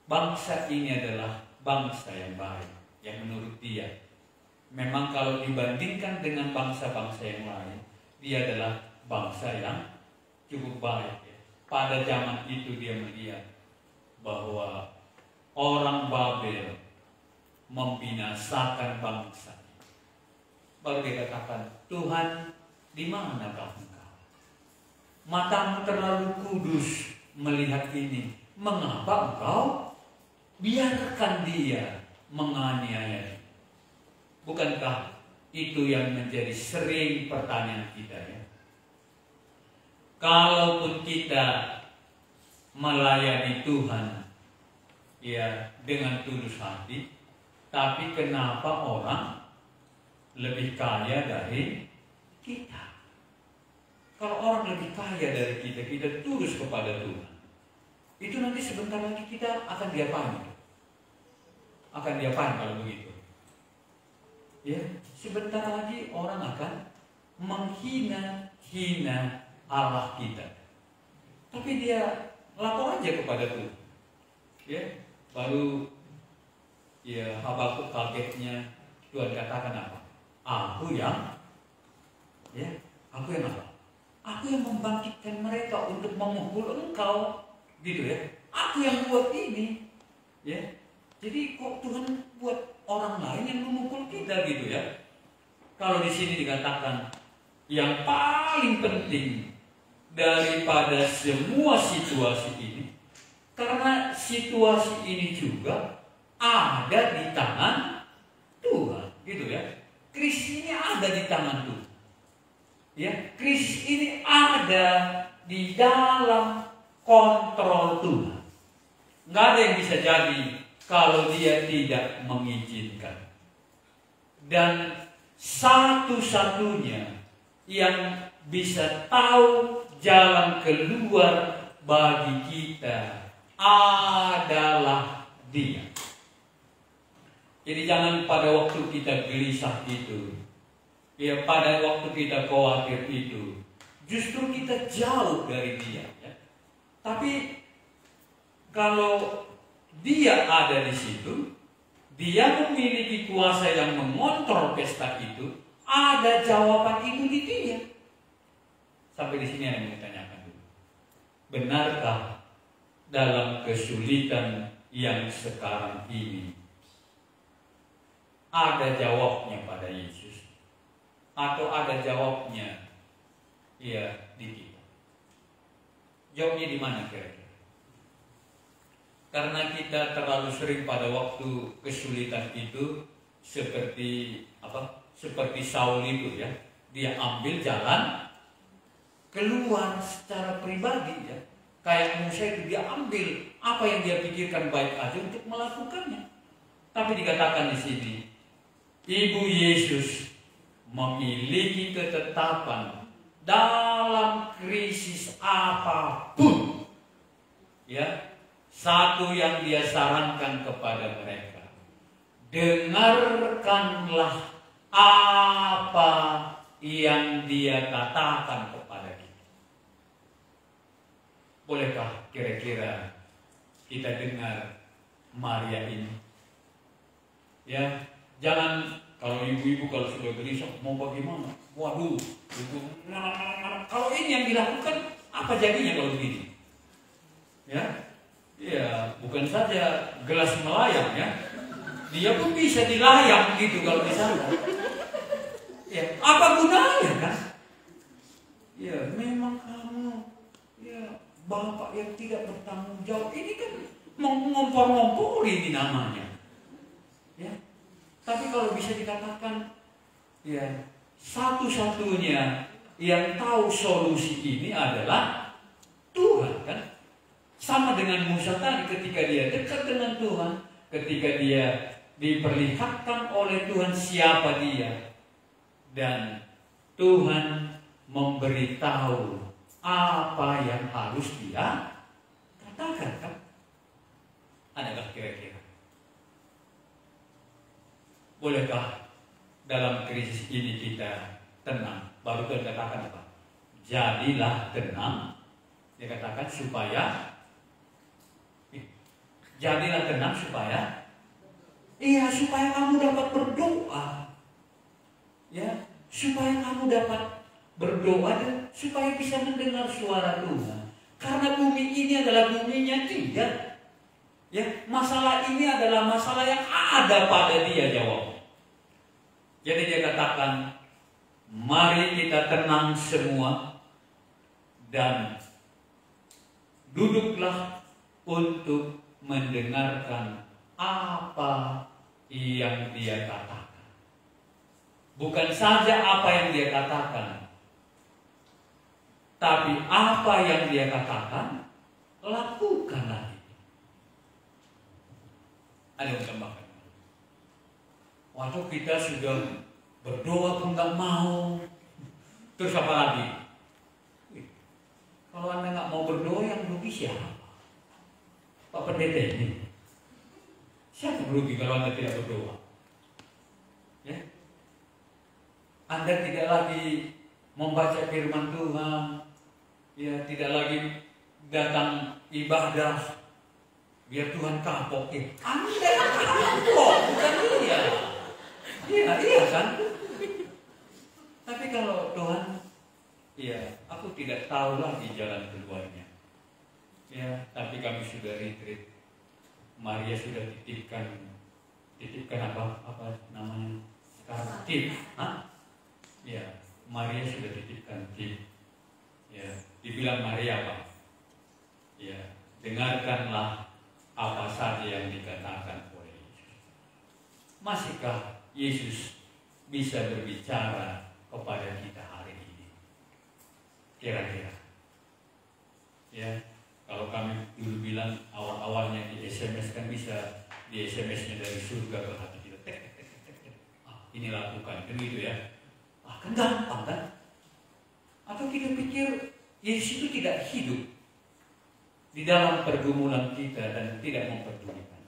bangsa ini adalah bangsa yang baik, yang menurut dia. Memang kalau dibandingkan dengan bangsa-bangsa yang lain, dia adalah bangsa yang cukup baik. Ya. Pada zaman itu dia melihat bahwa orang Babel membinasakan bangsa. Baru dia katakan, Tuhan, di manakah engkau? Matamu terlalu kudus melihat ini. Mengapa engkau biarkan dia menganiaya? Bukankah itu yang menjadi sering pertanyaan kita ya? Kalaupun kita melayani Tuhan ya dengan tulus hati, tapi kenapa orang lebih kaya dari kita? Kalau orang lebih kaya dari kita, kita tulus kepada Tuhan, itu nanti sebentar lagi kita akan diapain? Akan diapain kalau begitu? Ya, sebentar lagi orang akan menghina Allah kita. Tapi dia lapor aja kepada Tuhan. Ya, baru ya Habakuk kagetnya, Tuhan katakan apa? Aku yang apa? Aku yang membangkitkan mereka untuk memukul engkau, gitu ya. Aku yang buat ini, ya. Jadi kok Tuhan buat orang lain yang memukul kita, gitu ya? Kalau di sini dikatakan yang paling penting daripada semua situasi ini, karena situasi ini juga ada di tangan Tuhan, gitu ya. Krisis ini ada di tangan Tuhan. Ya, krisis ini ada di dalam kontrol Tuhan. Nggak ada yang bisa jadi kalau dia tidak mengizinkan. Dan satu-satunya yang bisa tahu jalan keluar bagi kita adalah Dia. Jadi jangan pada waktu kita gelisah itu, ya pada waktu kita khawatir itu, justru kita jauh dari Dia. Ya. Tapi kalau Dia ada di situ, Dia memiliki kuasa yang mengontrol pesta itu, ada jawaban itu di Dia. Sampai di sini yang mau tanyakan dulu. Benarkah dalam kesulitan yang sekarang ini ada jawabnya pada Yesus? Atau ada jawabnya ya di kita? Jawabnya di mana kira-kira? Karena kita terlalu sering pada waktu kesulitan itu seperti apa? Seperti Saul itu ya. Dia ambil jalan keluar secara pribadi ya. Kayak Musa itu dia ambil apa yang dia pikirkan baik aja untuk melakukannya. Tapi dikatakan di sini, Ibu Yesus memiliki ketetapan dalam krisis apapun. Ya, satu yang dia sarankan kepada mereka, dengarkanlah apa yang dia katakan kepada kita. Bolehkah kira-kira kita dengar Maria ini? Ya, jangan kalau ibu-ibu kalau sudah gelisah mau bagaimana? Waduh, ibu, kalau ini yang dilakukan apa jadinya kalau begini? Ya, bukan saja gelas melayang ya, dia pun bisa dilayang gitu kalau misalnya. Ya, apa gunanya kan? Ya, memang kamu ya bapak yang tidak bertanggung jawab ini kan ngompor-ngompori ini namanya. Ya. Tapi kalau bisa dikatakan ya satu-satunya yang tahu solusi ini adalah Tuhan kan. Sama dengan Musa tadi ketika dia dekat dengan Tuhan, ketika dia diperlihatkan oleh Tuhan siapa dia, dan Tuhan memberitahu apa yang harus dia katakan kan. Adakah kira-kira? Bolehkah dalam krisis ini kita tenang? Baru Tuhan katakan apa? Jadilah tenang. Dia katakan supaya jadilah tenang supaya kamu dapat berdoa. Ya, supaya kamu dapat berdoa dan supaya bisa mendengar suara Tuhan. Karena bumi ini adalah buminya Dia. Ya, masalah ini adalah masalah yang ada pada Dia, jawab. Jadi Dia katakan, mari kita tenang semua dan duduklah untuk mendengarkan apa yang Dia katakan. Bukan saja apa yang Dia katakan, tapi apa yang Dia katakan, lakukanlah. Ada yang tambahkan? Waktu kita sudah berdoa pun nggak mau, terus apa lagi? Kalau Anda nggak mau berdoa, yang rugi siapa? Pak Pendeta ini. Siapa yang rugi kalau Anda tidak berdoa? Ya? Anda tidak lagi membaca firman Tuhan, ya, tidak lagi datang ibadah, biar Tuhan kapok. Anda yang kapok, bukan Dia. Iya kan? Tapi kalau Tuhan, ya, aku tidak tahu lagi jalan keluarnya. Ya, tapi kami sudah retreat. Maria sudah titipkan apa namanya sekarang? Tip, ya, Maria sudah titipkan tip. Ya, dibilang Maria apa? Ya, dengarkanlah apa saja yang dikatakan oleh Yesus. Masihkah Yesus bisa berbicara kepada kita hari ini? Kira-kira. Ya, kalau kami dulu bilang awal-awalnya di SMS kan bisa di SMS-nya dari surga ke hati kita. Ini lakukan, kan gitu ya. Kan gampang kan? Atau kita pikir Yesus itu tidak hidup di dalam pergumulan kita dan tidak memperdulikan.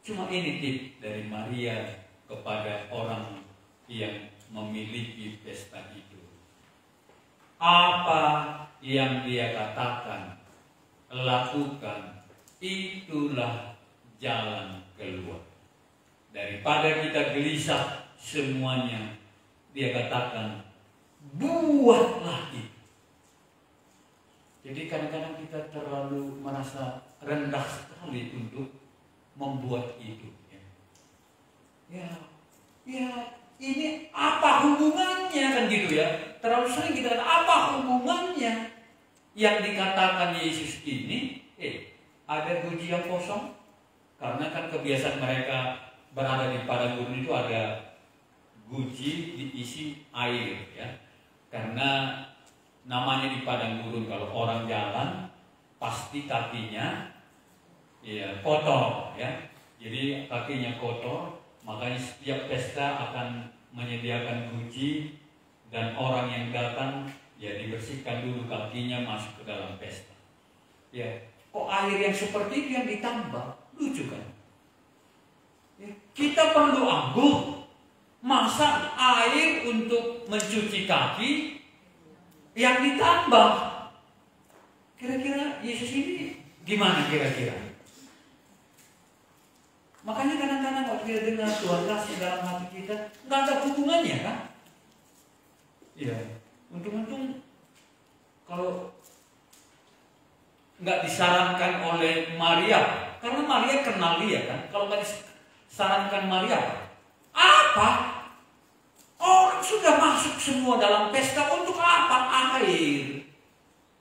Cuma ini tip dari Maria kepada orang yang memiliki pesta itu. Apa yang dia katakan, lakukan, itulah jalan keluar. Daripada kita gelisah semuanya, dia katakan, buatlah itu. Jadi kadang-kadang kita terlalu merasa rendah sekali untuk membuat itu. Ya, ini apa hubungannya, kan gitu ya. Terlalu sering kita kata, apa hubungannya yang dikatakan Yesus ini? Ada guji yang kosong. Karena kan kebiasaan mereka berada di padang gurun itu ada guji diisi air, ya. Karena namanya di padang gurun, kalau orang jalan pasti kakinya kotor, ya. Jadi kakinya kotor, makanya setiap pesta akan menyediakan guji dan orang yang datang ya dibersihkan dulu kakinya masuk ke dalam pesta. Ya, kok air yang seperti itu yang ditambah? Lucu kan? Ya, kita perlu anggur, masa air untuk mencuci kaki yang ditambah? Kira-kira Yesus ini gimana kira-kira? Makanya kadang-kadang kalau kita dengar Tuhan kasih dalam hati kita, nggak ada hubungannya kan? Iya, untung-untung kalau nggak disarankan oleh Maria, karena Maria kenal dia kan. Kalau nggak disarankan Maria, apa? Orang sudah masuk semua dalam pesta, untuk apa air?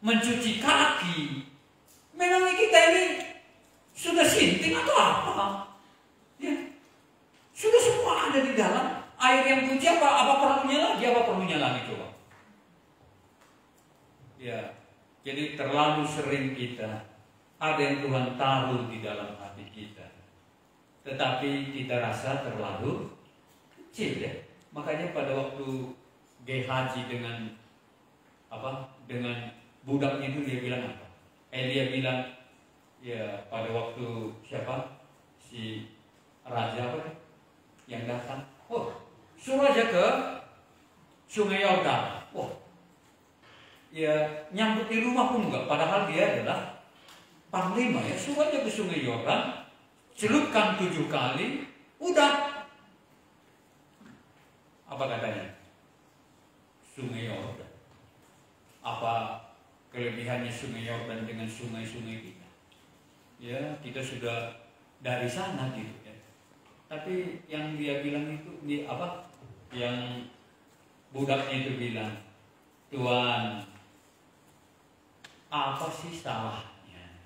Mencuci kaki. Memangnya kita ini sudah sinting atau apa? Ya, sudah semua ada di dalam. Air yang suci apa perlunya lagi coba. Ya, jadi terlalu sering kita ada yang Tuhan taruh di dalam hati kita, tetapi kita rasa terlalu kecil, ya. Makanya pada waktu Gehazi dengan budaknya itu dia bilang apa? Elia bilang, ya, pada waktu si raja yang datang, suruh aja ke Sungai Yordan. Ya, nyambut di rumah pun enggak, padahal dia adalah panglima ya, suruh aja ke Sungai Yordan, celupkan 7 kali, udah. Apa katanya? Sungai Yordan. Apa kelebihannya Sungai Yordan dengan sungai-sungai kita? Ya, kita sudah dari sana gitu ya. Tapi yang dia bilang itu apa? Yang budaknya itu bilang, Tuhan, apa sih salahnya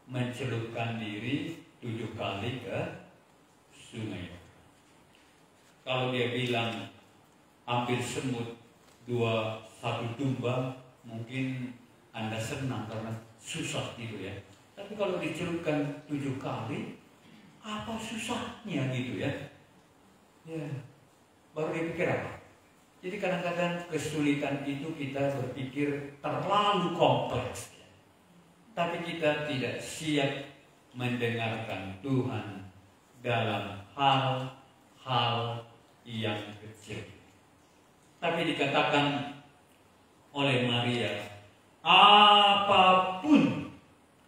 mencelupkan diri 7 kali ke sungai? Kalau dia bilang ambil semut 1 domba, mungkin Anda senang karena susah gitu ya. Tapi kalau dicelupkan 7 kali, apa susahnya gitu ya? Ya, baru dia pikir apa? Jadi kadang-kadang kesulitan itu kita berpikir terlalu kompleks. Tapi kita tidak siap mendengarkan Tuhan dalam hal-hal yang kecil. Tapi dikatakan oleh Maria, apapun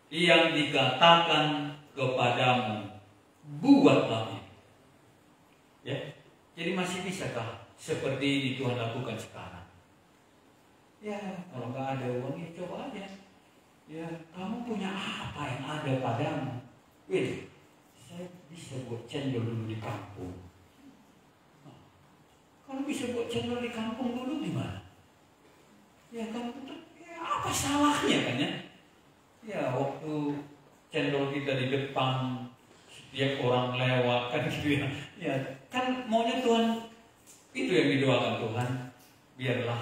yang dikatakan kepadamu, buatlah itu. Ya, jadi masih bisakah seperti ini Tuhan lakukan sekarang? Ya, kalau nggak ada uang ya coba aja. Ya, kamu punya apa yang ada padamu? Saya bisa buat cendol dulu di kampung. Kalau bisa buat cendol di kampung dulu gimana? Ya kan, ya, apa salahnya kan ya? Ya, waktu cendol kita di depan, setiap orang lewat kan gitu ya. Ya, kan maunya Tuhan, itu yang didoakan Tuhan. Biarlah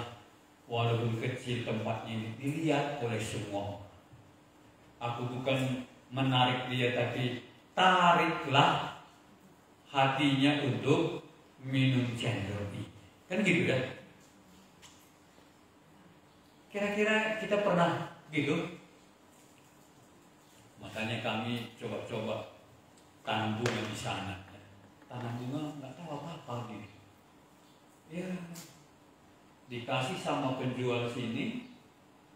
walaupun kecil tempatnya ini dilihat oleh semua. Aku bukan menarik dia, tapi tariklah hatinya untuk minum cendol ini. Kan gitu kan? Kira-kira kita pernah gitu? Makanya kami coba-coba tanam bunga di sana. Tanam bunga nggak tahu apa-apa gitu. Ya, dikasih sama penjual sini,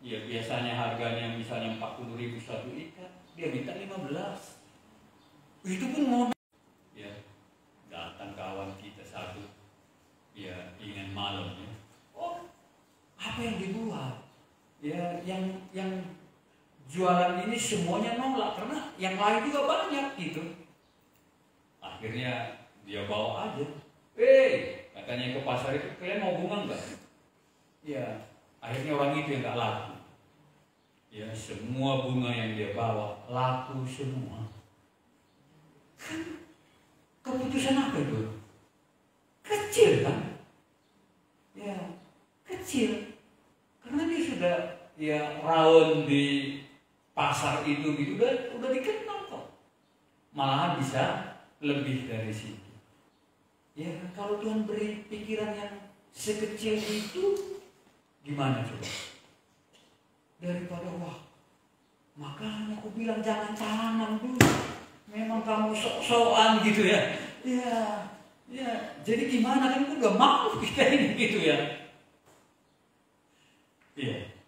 ya biasanya harganya misalnya 40.000 satu ikat, dia minta 15. Itu pun modal. Ya, datang kawan kita satu, ya ingin malam ya. Oh, apa yang dibuat? Ya, yang jualan ini semuanya nolak karena yang lain juga banyak gitu. Akhirnya dia bawa aja. Katanya ke pasar itu, kalian mau bunga enggak? Ya, akhirnya orang itu yang enggak laku. Ya, semua bunga yang dia bawa laku semua. Keputusan apa itu? Kecil kan? Ya, kecil. Karena dia sudah ya raun di pasar itu gitu, udah dikenal kok. Malahan bisa lebih dari situ. Ya, kalau Tuhan beri pikiran yang sekecil itu, gimana coba? Daripada wah, makanya aku bilang jangan tanam dulu. Memang kamu sok-sokan gitu ya. Ya, jadi gimana kan udah mau kita ini gitu ya. Iya.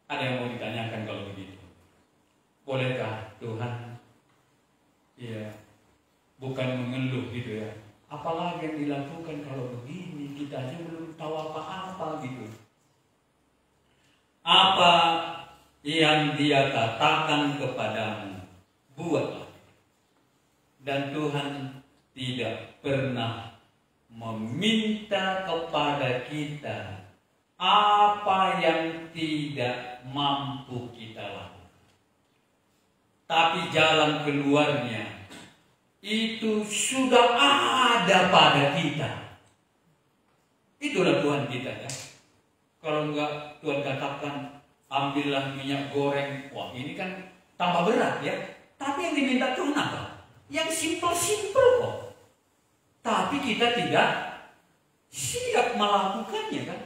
Ada yang mau ditanyakan kalau begitu? Bolehkah Tuhan? Iya. Bukan mengeluh gitu ya. Apalagi yang dilakukan kalau begini, kita aja belum tahu apa-apa gitu. Apa yang Dia katakan kepadamu, buatlah. Dan Tuhan tidak pernah meminta kepada kita apa yang tidak mampu kita lakukan. Tapi jalan keluarnya itu sudah ada pada kita. Itulah Tuhan kita ya. Kalau enggak Tuhan katakan ambillah minyak goreng, wah ini kan tambah berat ya. Tapi yang diminta Tuhan apa? Yang simpel-simpel kok. Tapi kita tidak siap melakukannya kan.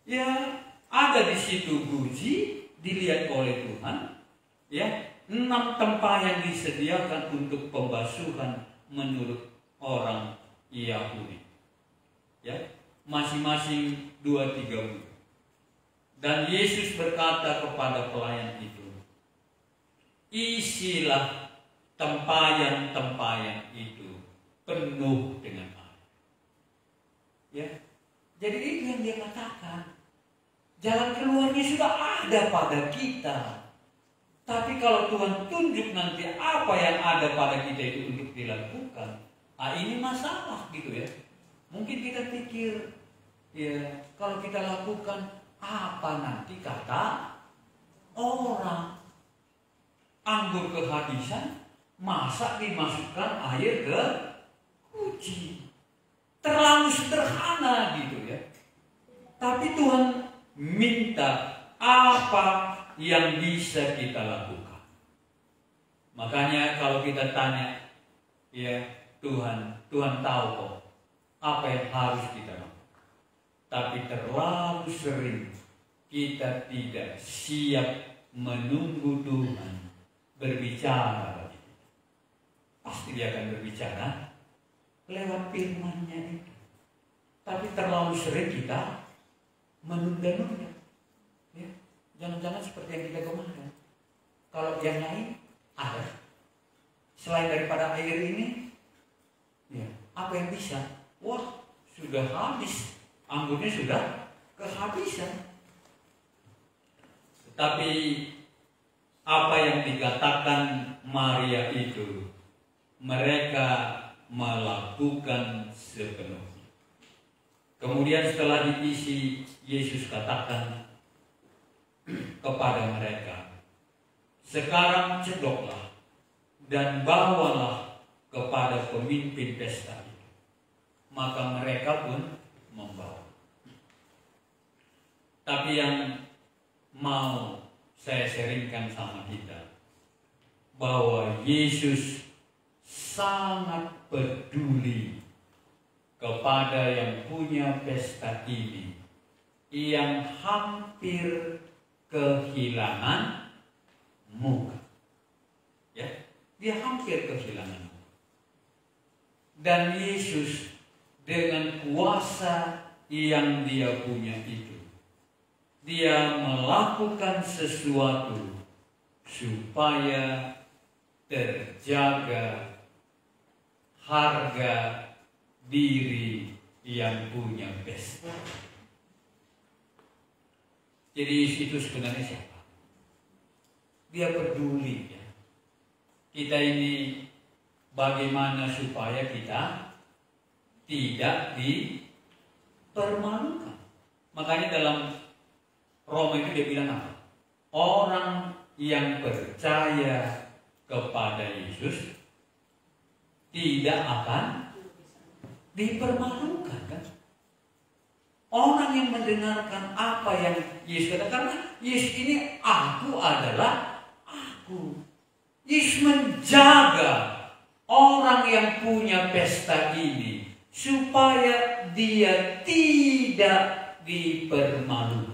Ya, ada di situ buji dilihat oleh Tuhan. Ya, 6 tempat yang disediakan untuk pembasuhan menurut orang Yahudi. Ya, masing-masing 2-3 bulan. Dan Yesus berkata kepada pelayan itu, isilah tempayan-tempayan itu penuh dengan air. Ya, jadi itu yang dia katakan. Jalan keluarnya sudah ada pada kita. Tapi kalau Tuhan tunjuk nanti apa yang ada pada kita itu untuk dilakukan, ini masalah gitu ya. Mungkin kita pikir, ya kalau kita lakukan apa nanti kata orang. Anggur kehabisan, masa dimasukkan air ke kunci. Terlalu sederhana gitu ya. Tapi Tuhan minta apa yang bisa kita lakukan. Makanya kalau kita tanya, ya Tuhan tahu kok apa yang harus kita lakukan. Tapi terlalu sering kita tidak siap menunggu Tuhan berbicara bagi kita. Pasti dia akan berbicara lewat firman-Nya itu. Tapi terlalu sering kita menunda-nunda. Ya, jangan-jangan seperti yang kita kemarin. Kalau yang lain ada selain daripada air ini, ya, apa yang bisa? Wah, sudah habis. Anggurnya sudah kehabisan. Tetapi apa yang dikatakan Maria itu, mereka melakukan sepenuhnya. Kemudian setelah diisi, Yesus katakan kepada mereka, sekarang cedoklah dan bawalah kepada pemimpin pesta itu. Maka mereka pun membawa. Tapi yang mau saya sharingkan sama kita, bahwa Yesus sangat peduli kepada yang punya pesta ini, yang hampir kehilangan muka. Ya, dia hampir kehilangan muka. Dan Yesus dengan kuasa yang dia punya itu, dia melakukan sesuatu supaya terjaga harga diri yang punya pesta. Jadi itu sebenarnya siapa? Dia peduli ya. Kita ini bagaimana supaya kita tidak dipermalukan. Makanya dalam Roma itu dia bilang apa? Orang yang percaya kepada Yesus tidak akan dipermalukan kan? Orang yang mendengarkan apa yang Yesus katakan, karena Yesus ini aku adalah aku. Yesus menjaga orang yang punya pesta ini supaya dia tidak dipermalukan.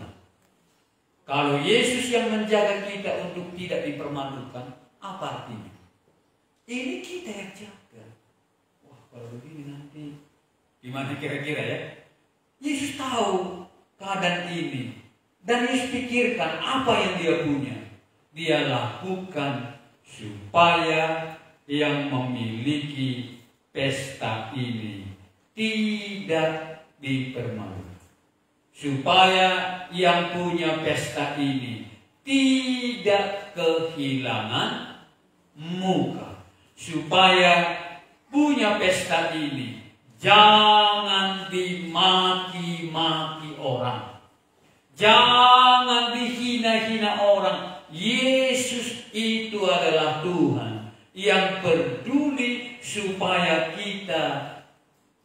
Kalau Yesus yang menjaga kita untuk tidak dipermalukan, apa artinya? Ini kita yang jaga. Wah, kalau begini nanti gimana kira-kira ya? Yesus tahu keadaan ini. Dan Yesus pikirkan apa yang dia punya. Dia lakukan supaya yang memiliki pesta ini tidak dipermalukan. Supaya yang punya pesta ini tidak kehilangan muka. Supaya punya pesta ini jangan dimaki-maki orang. Jangan dihina-hina orang. Yesus itu adalah Tuhan yang peduli supaya kita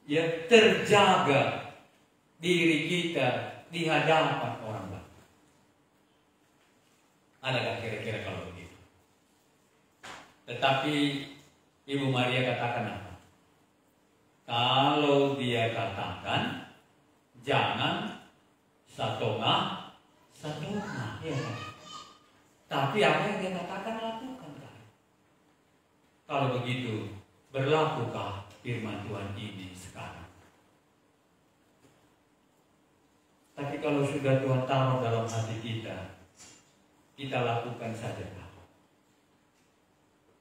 ya terjaga diri kita di hadapan orang lain. Adakah kira-kira kalau begitu? Tetapi Ibu Maria katakan apa? Kalau dia katakan jangan satongah, ya kan? Tapi apa yang dia katakan lakukan kan? Kalau begitu, berlakukah firman Tuhan ini sekarang? Tapi kalau sudah Tuhan taruh dalam hati kita lakukan saja.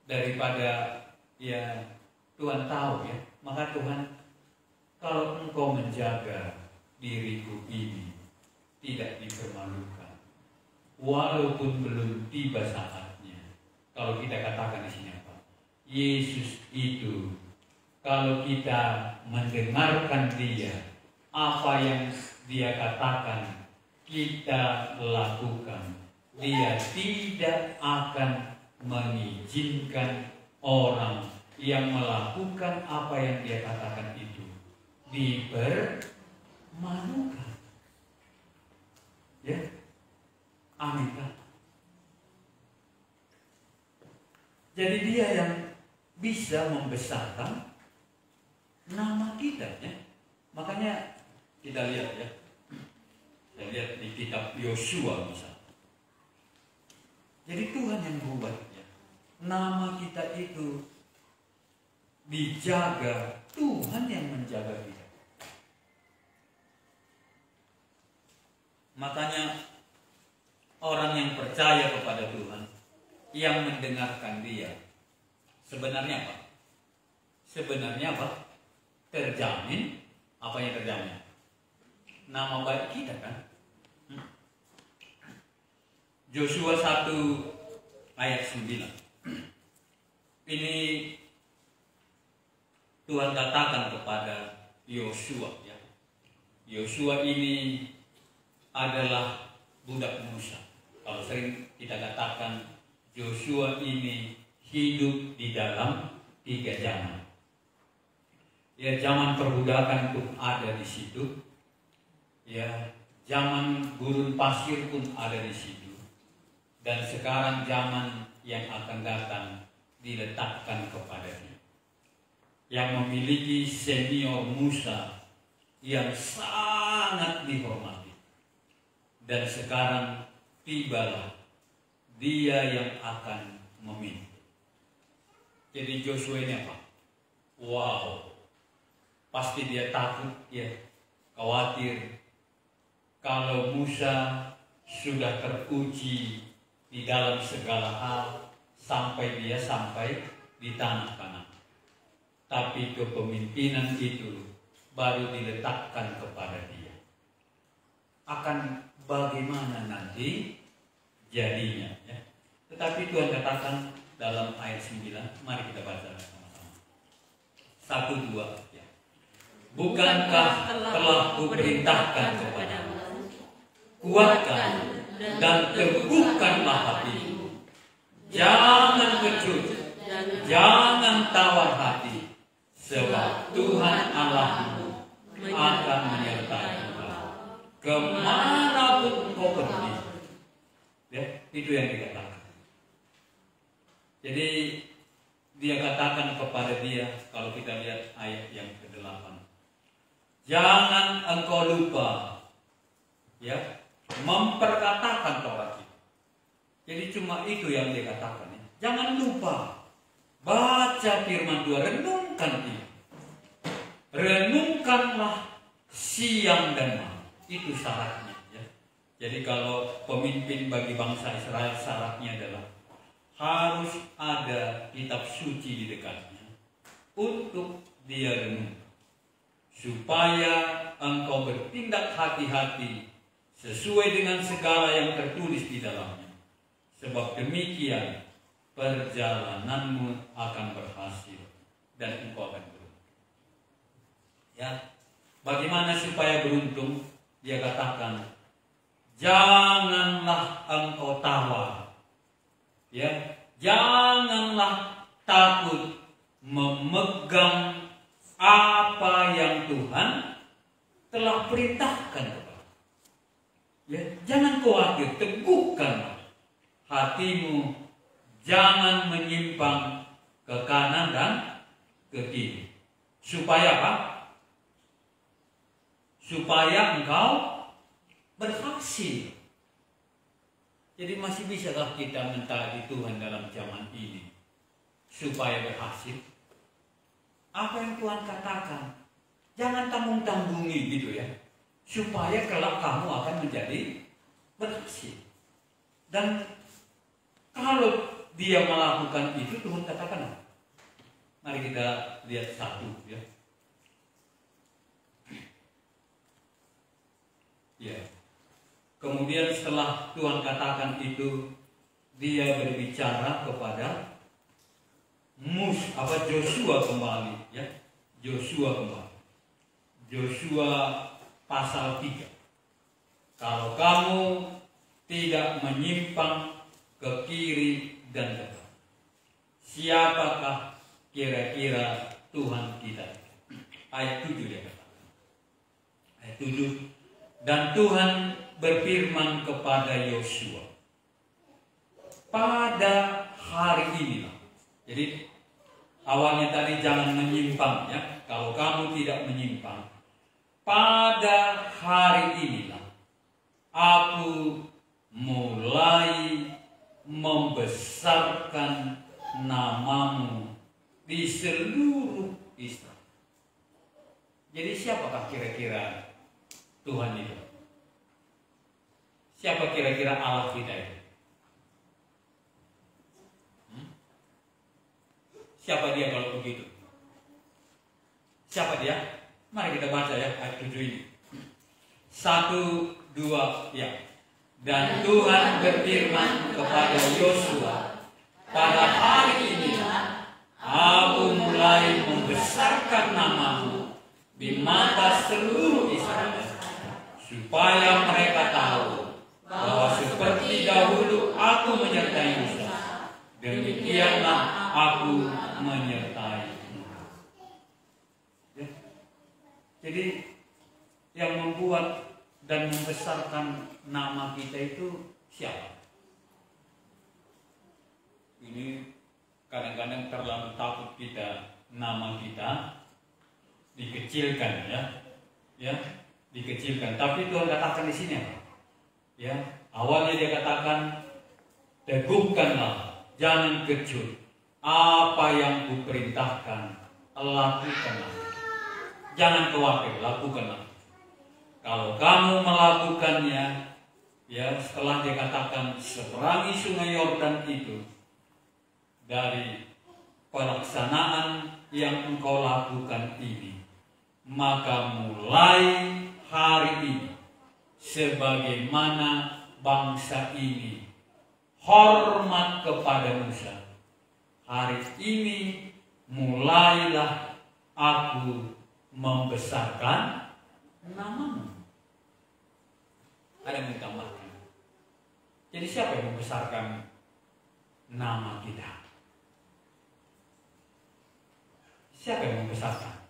Daripada ya Tuhan tahu ya, maka Tuhan, kalau engkau menjaga diriku ini tidak dipermalukan, walaupun belum tiba saatnya. Kalau kita katakan di sini apa? Yesus itu, kalau kita mendengarkan Dia, apa yang Dia katakan kita lakukan, Dia tidak akan mengizinkan orang yang melakukan apa yang Dia katakan itu dipermalukan. Ya, amin kan? Jadi Dia yang bisa membesarkan nama kita ya. Makanya kita lihat ya. Saya lihat di kitab Yosua misalnya. Jadi Tuhan yang buat ya. Nama kita itu dijaga, Tuhan yang menjaga kita. Makanya orang yang percaya kepada Tuhan, yang mendengarkan Dia, sebenarnya apa? Sebenarnya apa? Terjamin. Apa yang terjamin? Nama baik kita kan? Yosua 1 ayat 9. Ini Tuhan katakan kepada Yosua ya. Yosua ini adalah budak Musa. Kalau sering kita katakan Yosua ini hidup di dalam 3 zaman. Ya, zaman perbudakan pun ada di situ. Ya, zaman gurun pasir pun ada di situ. Dan sekarang zaman yang akan datang diletakkan kepada Dia. Yang memiliki senior Musa yang sangat dihormati. Dan sekarang tibalah Dia yang akan memimpin. Jadi Joshua ini apa? Wow. Pasti dia takut ya, khawatir kalau Musa sudah teruji di dalam segala hal sampai dia sampai di tanah Kanaan. Tapi kepemimpinan itu baru diletakkan kepada dia. Akan bagaimana nanti jadinya ya. Tetapi Tuhan katakan dalam ayat 9, mari kita baca sama-sama. 1, 2 ya. Bukankah telah kuperintahkan kepadamu, kuatkan dan teguhkanlah hatimu. Jangan kecut, jangan tawar hati, sebab Tuhan Allahmu akan menyertai engkau kemanapun engkau pergi. Ya, itu yang dikatakan. Jadi Dia katakan kepada dia, kalau kita lihat ayat yang ke-8. Jangan engkau lupa ya, memperkatakan Taurat itu. Jadi cuma itu yang dia katakan ya. Jangan lupa baca firman Tuhan, renungkan itu. Renungkanlah siang dan malam. Itu syaratnya ya. Jadi kalau pemimpin bagi bangsa Israel, syaratnya adalah harus ada kitab suci di dekatnya untuk dia renung. Supaya engkau bertindak hati-hati sesuai dengan segala yang tertulis di dalamnya. Sebab demikian perjalananmu akan berhasil dan engkau akan beruntung. Ya, bagaimana supaya beruntung? Dia katakan, janganlah engkau tawar. Ya, janganlah takut memegang apa yang Tuhan telah perintahkan kepada. Ya, jangan khawatir, teguhkanlah hatimu, jangan menyimpang ke kanan dan ke kiri. Supaya apa? Supaya engkau berhasil. Jadi masih bisakah kita mentaati Tuhan dalam zaman ini supaya berhasil? Apa yang Tuhan katakan, jangan tanggung-tanggungi gitu ya. supaya kelak kamu akan menjadi berhasil. Dan kalau dia melakukan itu, Tuhan katakan apa? Mari kita lihat satu ya. Ya. Kemudian setelah Tuhan katakan itu, dia berbicara kepada Joshua kembali ya. Joshua pasal 3. Kalau kamu tidak menyimpang ke kiri dan ke kanan, siapakah kira-kira Tuhan kita? Ayat 7 dia katakan. Ayat 7. Dan Tuhan berfirman kepada Yosua, pada hari inilah. Jadi awalnya tadi jangan menyimpang ya. Kalau kamu tidak menyimpang, pada hari inilah aku mulai membesarkan namamu di seluruh Israel. Jadi siapakah kira-kira Tuhan itu? Siapa kira-kira Allah kita itu? Siapa dia kalau begitu? Siapa dia? Mari kita baca ya ayat 7 ini. 1, 2, ya. Dan Tuhan berfirman kepada Yosua, pada hari ini aku mulai membesarkan namamu di mata seluruh Israel, supaya mereka tahu bahwa seperti dahulu aku menyertai Musa, demikianlah aku menyertai-mu. Ya. Jadi yang membuat dan membesarkan nama kita itu siapa? Ini kadang-kadang terlalu takut kita nama kita dikecilkan ya, dikecilkan. Tapi Tuhan katakan di sini apa? Ya, awalnya dia katakan teguhkanlah, jangan kecut. Apa yang kuperintahkan, lakukanlah. Jangan khawatir, lakukanlah. Kalau kamu melakukannya, ya setelah dia katakan seberangi sungai Yordan itu, dari pelaksanaan yang engkau lakukan ini, maka mulai hari ini, sebagaimana bangsa ini hormat kepada Musa, hari ini mulailah aku membesarkan namamu. Ada yang ditambahkan. Jadi siapa yang membesarkan nama kita? Siapa yang membesarkan?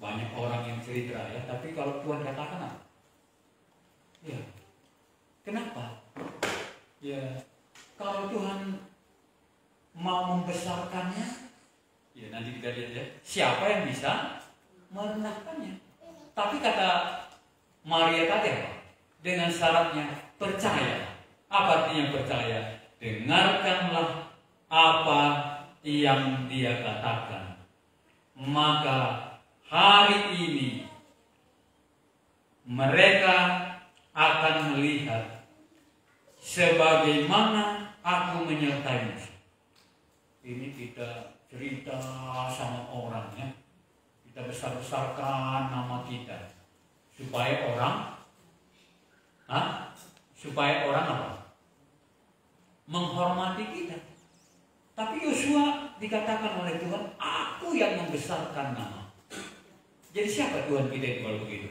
Banyak orang yang cerita ya, tapi kalau Tuhan katakan apa? Ya. Kenapa? Ya, kalau Tuhan mau membesarkannya, ya nanti kita lihat ya, siapa yang bisa merendahkannya. Tapi kata Maria tadi apa? Dengan syaratnya percaya. Apa artinya percaya? Dengarkanlah apa yang dia katakan. Maka hari ini mereka akan melihat sebagaimana aku menyertaimu. Ini kita cerita sama orang ya. Kita besar-besarkan nama kita. Supaya orang apa? Menghormati kita. Tapi Yosua dikatakan oleh Tuhan, aku yang membesarkan nama. Jadi siapa Tuhan kita itu kalau begitu?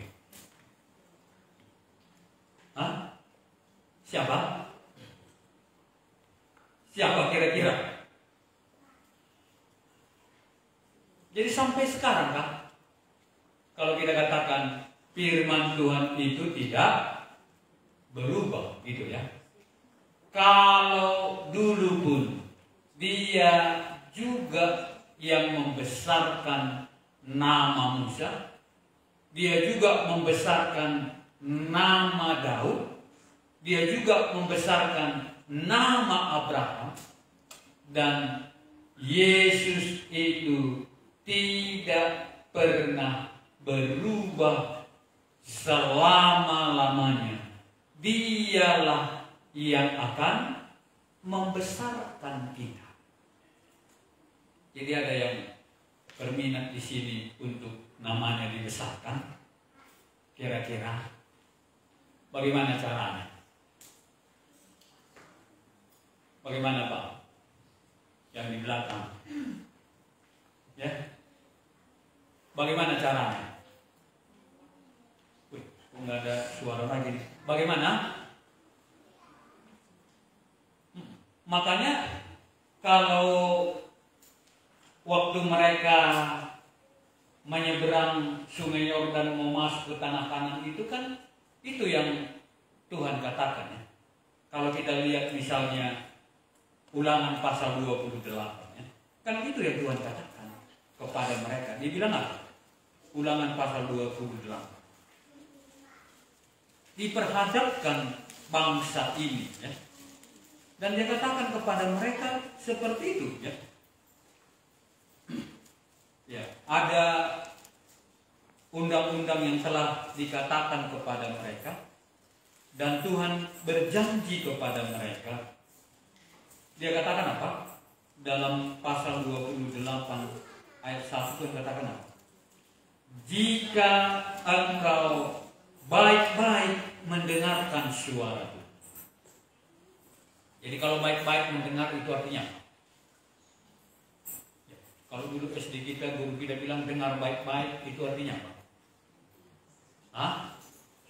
Siapa? Siapa kira-kira? Jadi sampai sekarang kan, kalau kita katakan firman Tuhan itu tidak berubah gitu ya. Kalau dulu pun dia juga yang membesarkan nama Musa, dia juga membesarkan nama Daud, dia juga membesarkan nama Abraham, dan Yesus itu tidak pernah berubah selama-lamanya. Dialah yang akan membesarkan kita. Jadi ada yang berminat di sini untuk namanya dibesarkan. Kira-kira bagaimana caranya? Bagaimana Pak? Yang di belakang. Ya. Bagaimana caranya? Wih, kok nggak ada suara lagi nih. Bagaimana? Makanya kalau waktu mereka menyeberang sungai Yordan mau masuk ke tanah Kanan itu kan itu yang Tuhan katakan ya. Kalau kita lihat misalnya Ulangan pasal 28 ya, kan itu yang Tuhan katakan kepada mereka. Dia bilang apa? Ulangan pasal 28. Diperhadapkan bangsa ini ya. Dan dia katakan kepada mereka seperti itu ya. Ya, ada undang-undang yang telah dikatakan kepada mereka dan Tuhan berjanji kepada mereka. Dia katakan apa? Dalam pasal 28 ayat 1 Tuhan katakan apa? Jika engkau baik-baik mendengarkan suara. Jadi kalau baik-baik mendengar itu artinya apa? Ya, kalau dulu SD kita guru kita bilang dengar baik-baik itu artinya apa? Hah?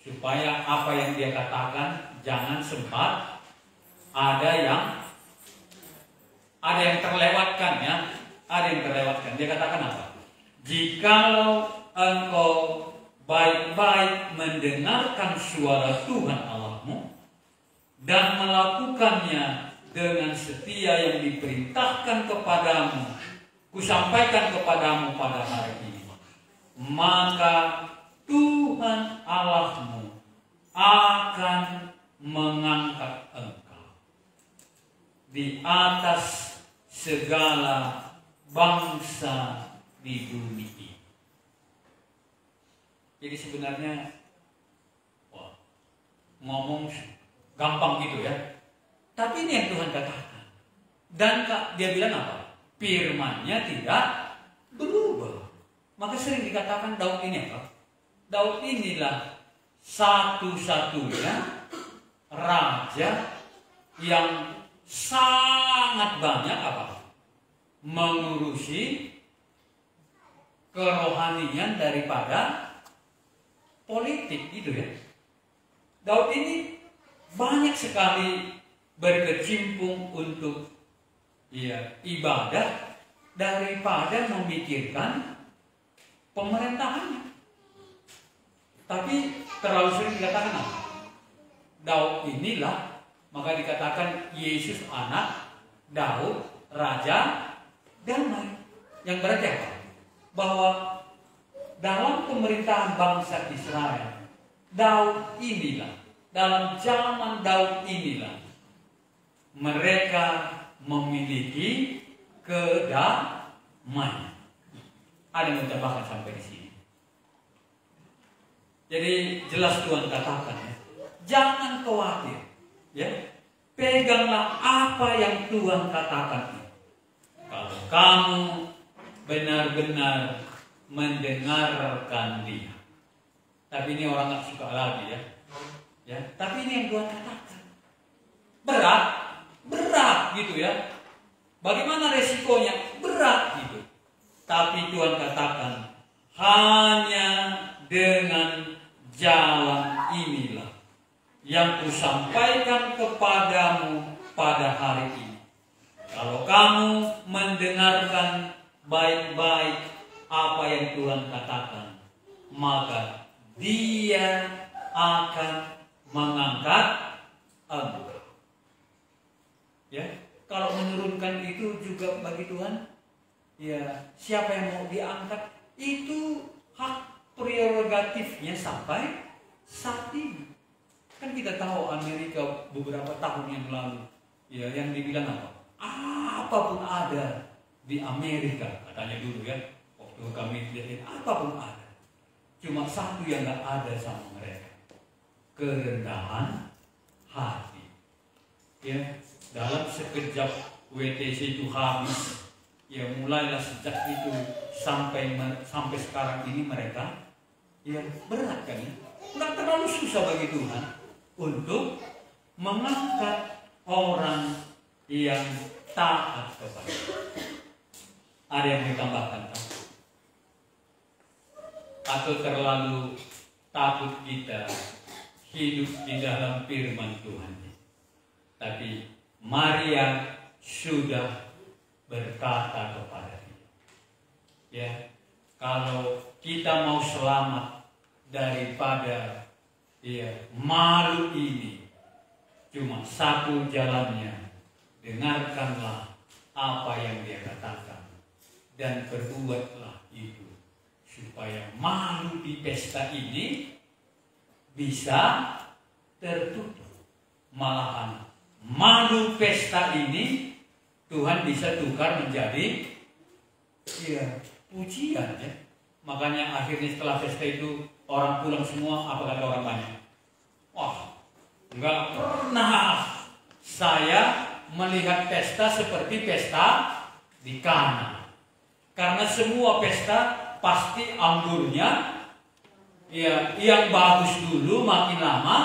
Supaya apa yang dia katakan jangan sempat ada yang terlewatkan ya. Ada yang terlewatkan. Dia katakan apa? Jikalau engkau baik-baik mendengarkan suara Tuhan Allahmu dan melakukannya dengan setia yang diperintahkan kepadamu, kusampaikan kepadamu pada hari ini, maka Tuhan Allahmu akan mengangkat engkau di atas segala bangsa di bumi ini. Jadi sebenarnya ngomong gampang gitu ya. Tapi ini yang Tuhan katakan. Dan dia bilang apa? Firman-Nya tidak berubah. Maka sering dikatakan Daud ini apa? Daud inilah satu-satunya raja yang sangat banyak apa? Mengurusi kerohanian daripada politik gitu ya. Daud ini banyak sekali berkecimpung untuk ibadah daripada memikirkan pemerintahannya. Tapi terlalu sering dikatakan apa? Daud inilah, maka dikatakan Yesus anak Daud, raja damai. Yang berarti apa? Bahwa dalam pemerintahan bangsa Israel, Daud inilah, dalam zaman Daud inilah, mereka memiliki kedamaian. Ada yang menambahkan sampai di sini. Jadi jelas Tuhan katakan ya, jangan khawatir, ya, peganglah apa yang Tuhan katakan. Kalau kamu benar-benar mendengarkan Dia. Tapi ini orang nggak suka lagi ya. Ya, tapi ini yang Tuhan katakan. Berat gitu ya. Bagaimana resikonya? Berat gitu. Tapi Tuhan katakan, hanya dengan jalan inilah yang kusampaikan kepadamu pada hari ini. Kalau kamu mendengarkan baik-baik apa yang Tuhan katakan, maka Dia akan mengangkat engkau. Ya, kalau menurunkan itu juga bagi Tuhan, ya siapa yang mau diangkat itu hak prerogatifnya sampai saat ini. Kan kita tahu Amerika beberapa tahun yang lalu, ya yang dibilang apa? Apapun ada di Amerika, katanya dulu ya, waktu kami lihat apapun ada. Cuma satu yang gak ada sama mereka, kerendahan hati. Ya, dalam sekejap WTC itu habis, ya mulailah sejak itu sampai sekarang ini mereka ya berat kan ya. Nggak terlalu susah bagi Tuhan untuk mengangkat orang yang taat kepada. Ada yang ditambahkan tak? Atau terlalu takut kita hidup di dalam firman Tuhan? Tapi Maria sudah berkata kepada dia, ya, kalau kita mau selamat daripada ya malu ini, cuma satu jalannya, dengarkanlah apa yang dia katakan dan perbuatlah itu, supaya malu di pesta ini bisa tertutup. Malahan malu pesta ini Tuhan bisa tukar menjadi ya pujian ya. Makanya akhirnya setelah pesta itu orang pulang semua, apa kata orang banyak? Wah, nggak pernah saya melihat pesta seperti pesta di Kana. Karena semua pesta pasti anggurnya ya yang bagus dulu, makin lama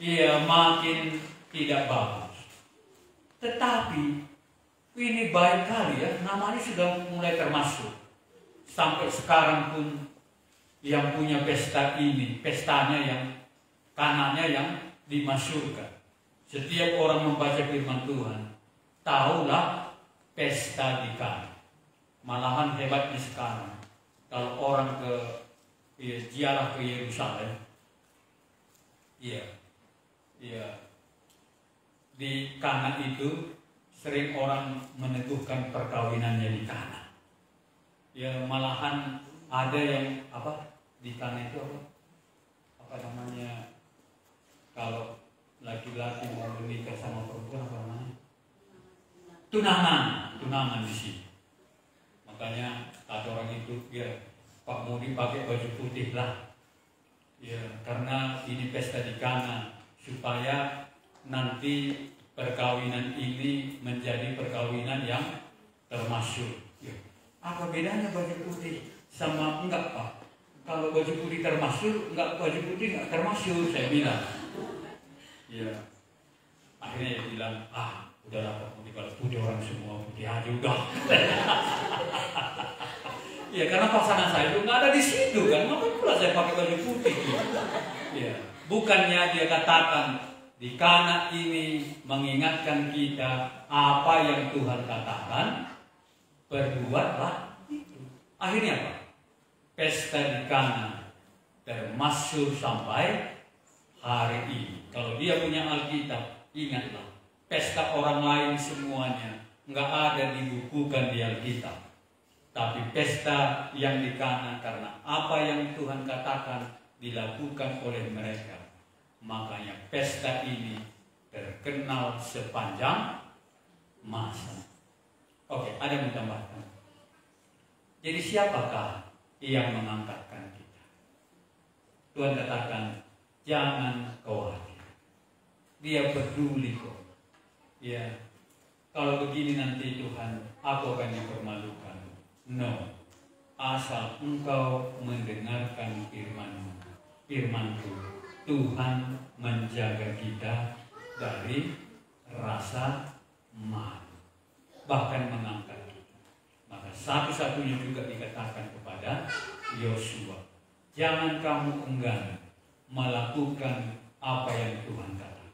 ya makin tidak bagus. Tetapi ini baik kali ya, namanya sudah mulai termasuk. Sampai sekarang pun yang punya pesta ini, pestanya yang kanannya yang dimasyhurkan. Setiap orang membaca firman Tuhan, tahulah pesta di Kana. Malahan hebatnya sekarang, kalau orang ke ziarah ke Yerusalem, di Kana itu sering orang meneguhkan perkawinannya di Kana. Ya malahan ada yang apa di Kana itu apa namanya, kalau laki-laki mau menikah sama perempuan apa namanya? Tunangan di sini. Makanya kata orang itu, ya Pak Mudi pakai baju putih lah. Ya karena ini pesta di Kana, supaya nanti perkawinan ini menjadi perkawinan yang termasyhur. Ya. Apa bedanya baju putih sama enggak Pak? Kalau baju putih termasyhur, enggak baju putih enggak termasyhur, saya bilang. Ya. Akhirnya dia bilang, udahlah Pak Mudi, kalau putih orang semua putih aja udah. Ya karena pasangan saya itu nggak ada di situ kan, maka pula saya pakai baju putih. Ya, bukannya dia katakan di Kana ini mengingatkan kita apa yang Tuhan katakan, berbuatlah itu. Akhirnya apa? Pesta di Kana termasyhur sampai hari ini. Kalau dia punya Alkitab, ingatlah, pesta orang lain semuanya nggak ada dibukukan di Alkitab. Tapi pesta yang di Kana karena apa yang Tuhan katakan dilakukan oleh mereka. Makanya pesta ini terkenal sepanjang masa. Oke, ada yang menambahkan. Jadi siapakah yang mengangkatkan kita? Tuhan katakan, jangan khawatir. Dia peduli kok. Ya, kalau begini nanti Tuhan, aku akan dipermalukan. No, asal engkau mendengarkan firman-Ku, Tuhan menjaga kita dari rasa malu, bahkan mengangkat kita. Maka satu-satunya juga dikatakan kepada Yosua, jangan kamu enggan melakukan apa yang Tuhan katakan.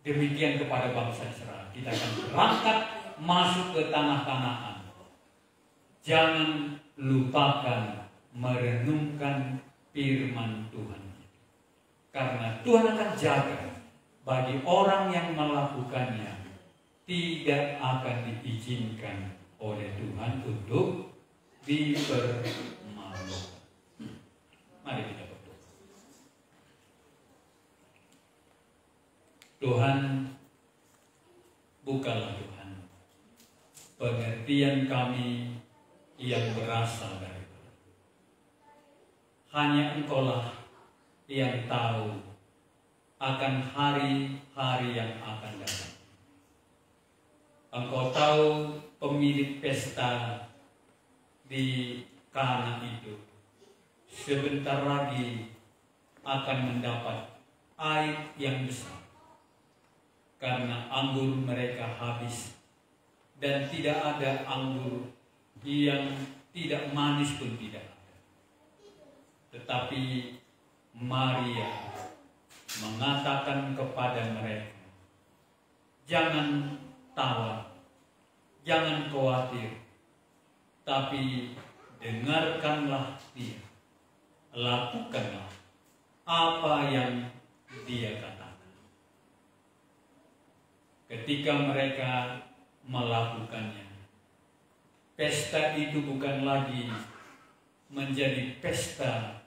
Demikian kepada bangsa Israel, kita akan berangkat masuk ke tanah Kanaan. Jangan lupakan merenungkan firman Tuhan. Karena Tuhan akan jaga bagi orang yang melakukannya, tidak akan diizinkan oleh Tuhan untuk dipermalukan. Mari kita berdoa. Tuhan, bukalah Tuhan pengertian kami yang berasal dari Tuhan. hanya Engkaulah yang tahu akan hari-hari yang akan datang. Engkau tahu pemilik pesta di Kana itu sebentar lagi akan mendapat air yang besar, karena anggur mereka habis dan tidak ada anggur yang tidak manis pun tidak ada. Tetapi Maria mengatakan kepada mereka, jangan tawar, jangan khawatir, tapi dengarkanlah dia, lakukanlah apa yang dia katakan. Ketika mereka melakukannya, pesta itu bukan lagi menjadi pesta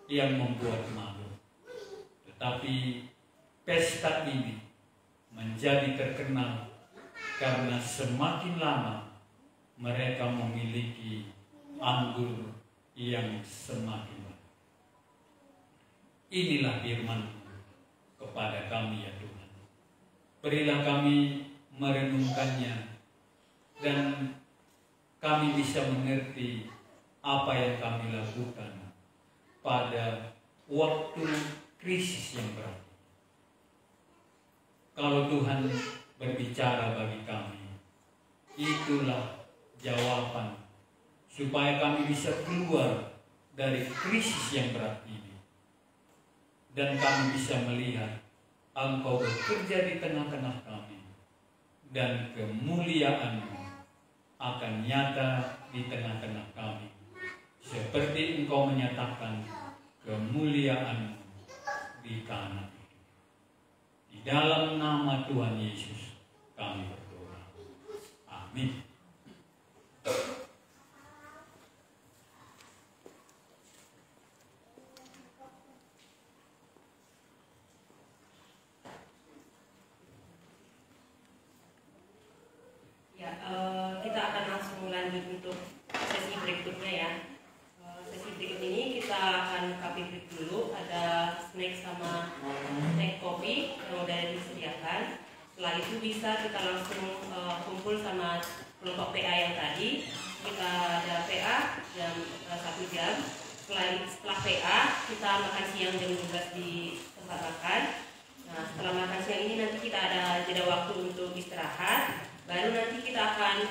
yang membuat malu, tetapi pesta ini menjadi terkenal karena semakin lama mereka memiliki anggur yang semakin banyak. Inilah firman kepada kami ya Tuhan. Berilah kami merenungkannya dan kami bisa mengerti apa yang kami lakukan pada waktu krisis yang berat. Kalau Tuhan berbicara bagi kami, itulah jawaban supaya kami bisa keluar dari krisis yang berat ini. Dan kami bisa melihat Engkau bekerja di tengah-tengah kami, dan kemuliaan-Mu akan nyata di tengah-tengah kami, seperti Engkau menyatakan kemuliaan di Kana. Di dalam nama Tuhan Yesus kami berdoa. Amin. Ya, kita akan langsung lanjut untuk sesi berikutnya ya. Sesi berikut ini kita akan kopi break dulu. Ada snack sama snack kopi yang udah disediakan. Setelah itu bisa kita langsung kumpul sama kelompok PA yang tadi. Kita ada PA jam 1 jam. Setelah PA kita makan siang jam 12 di tempat makan. Nah, setelah makan siang ini nanti kita ada jeda waktu untuk istirahat. Baru nanti kita akan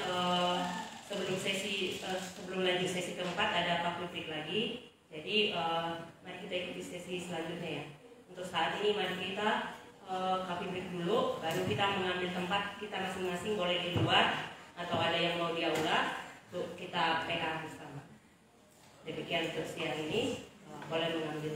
sebelum lanjut sesi keempat ada coffee break lagi. Jadi mari kita ikuti sesi selanjutnya ya. Untuk saat ini mari kita coffee break dulu. Baru kita mengambil tempat kita masing-masing, boleh di luar atau ada yang mau di aula untuk kita PA bersama. Demikian untuk siang ini, boleh mengambil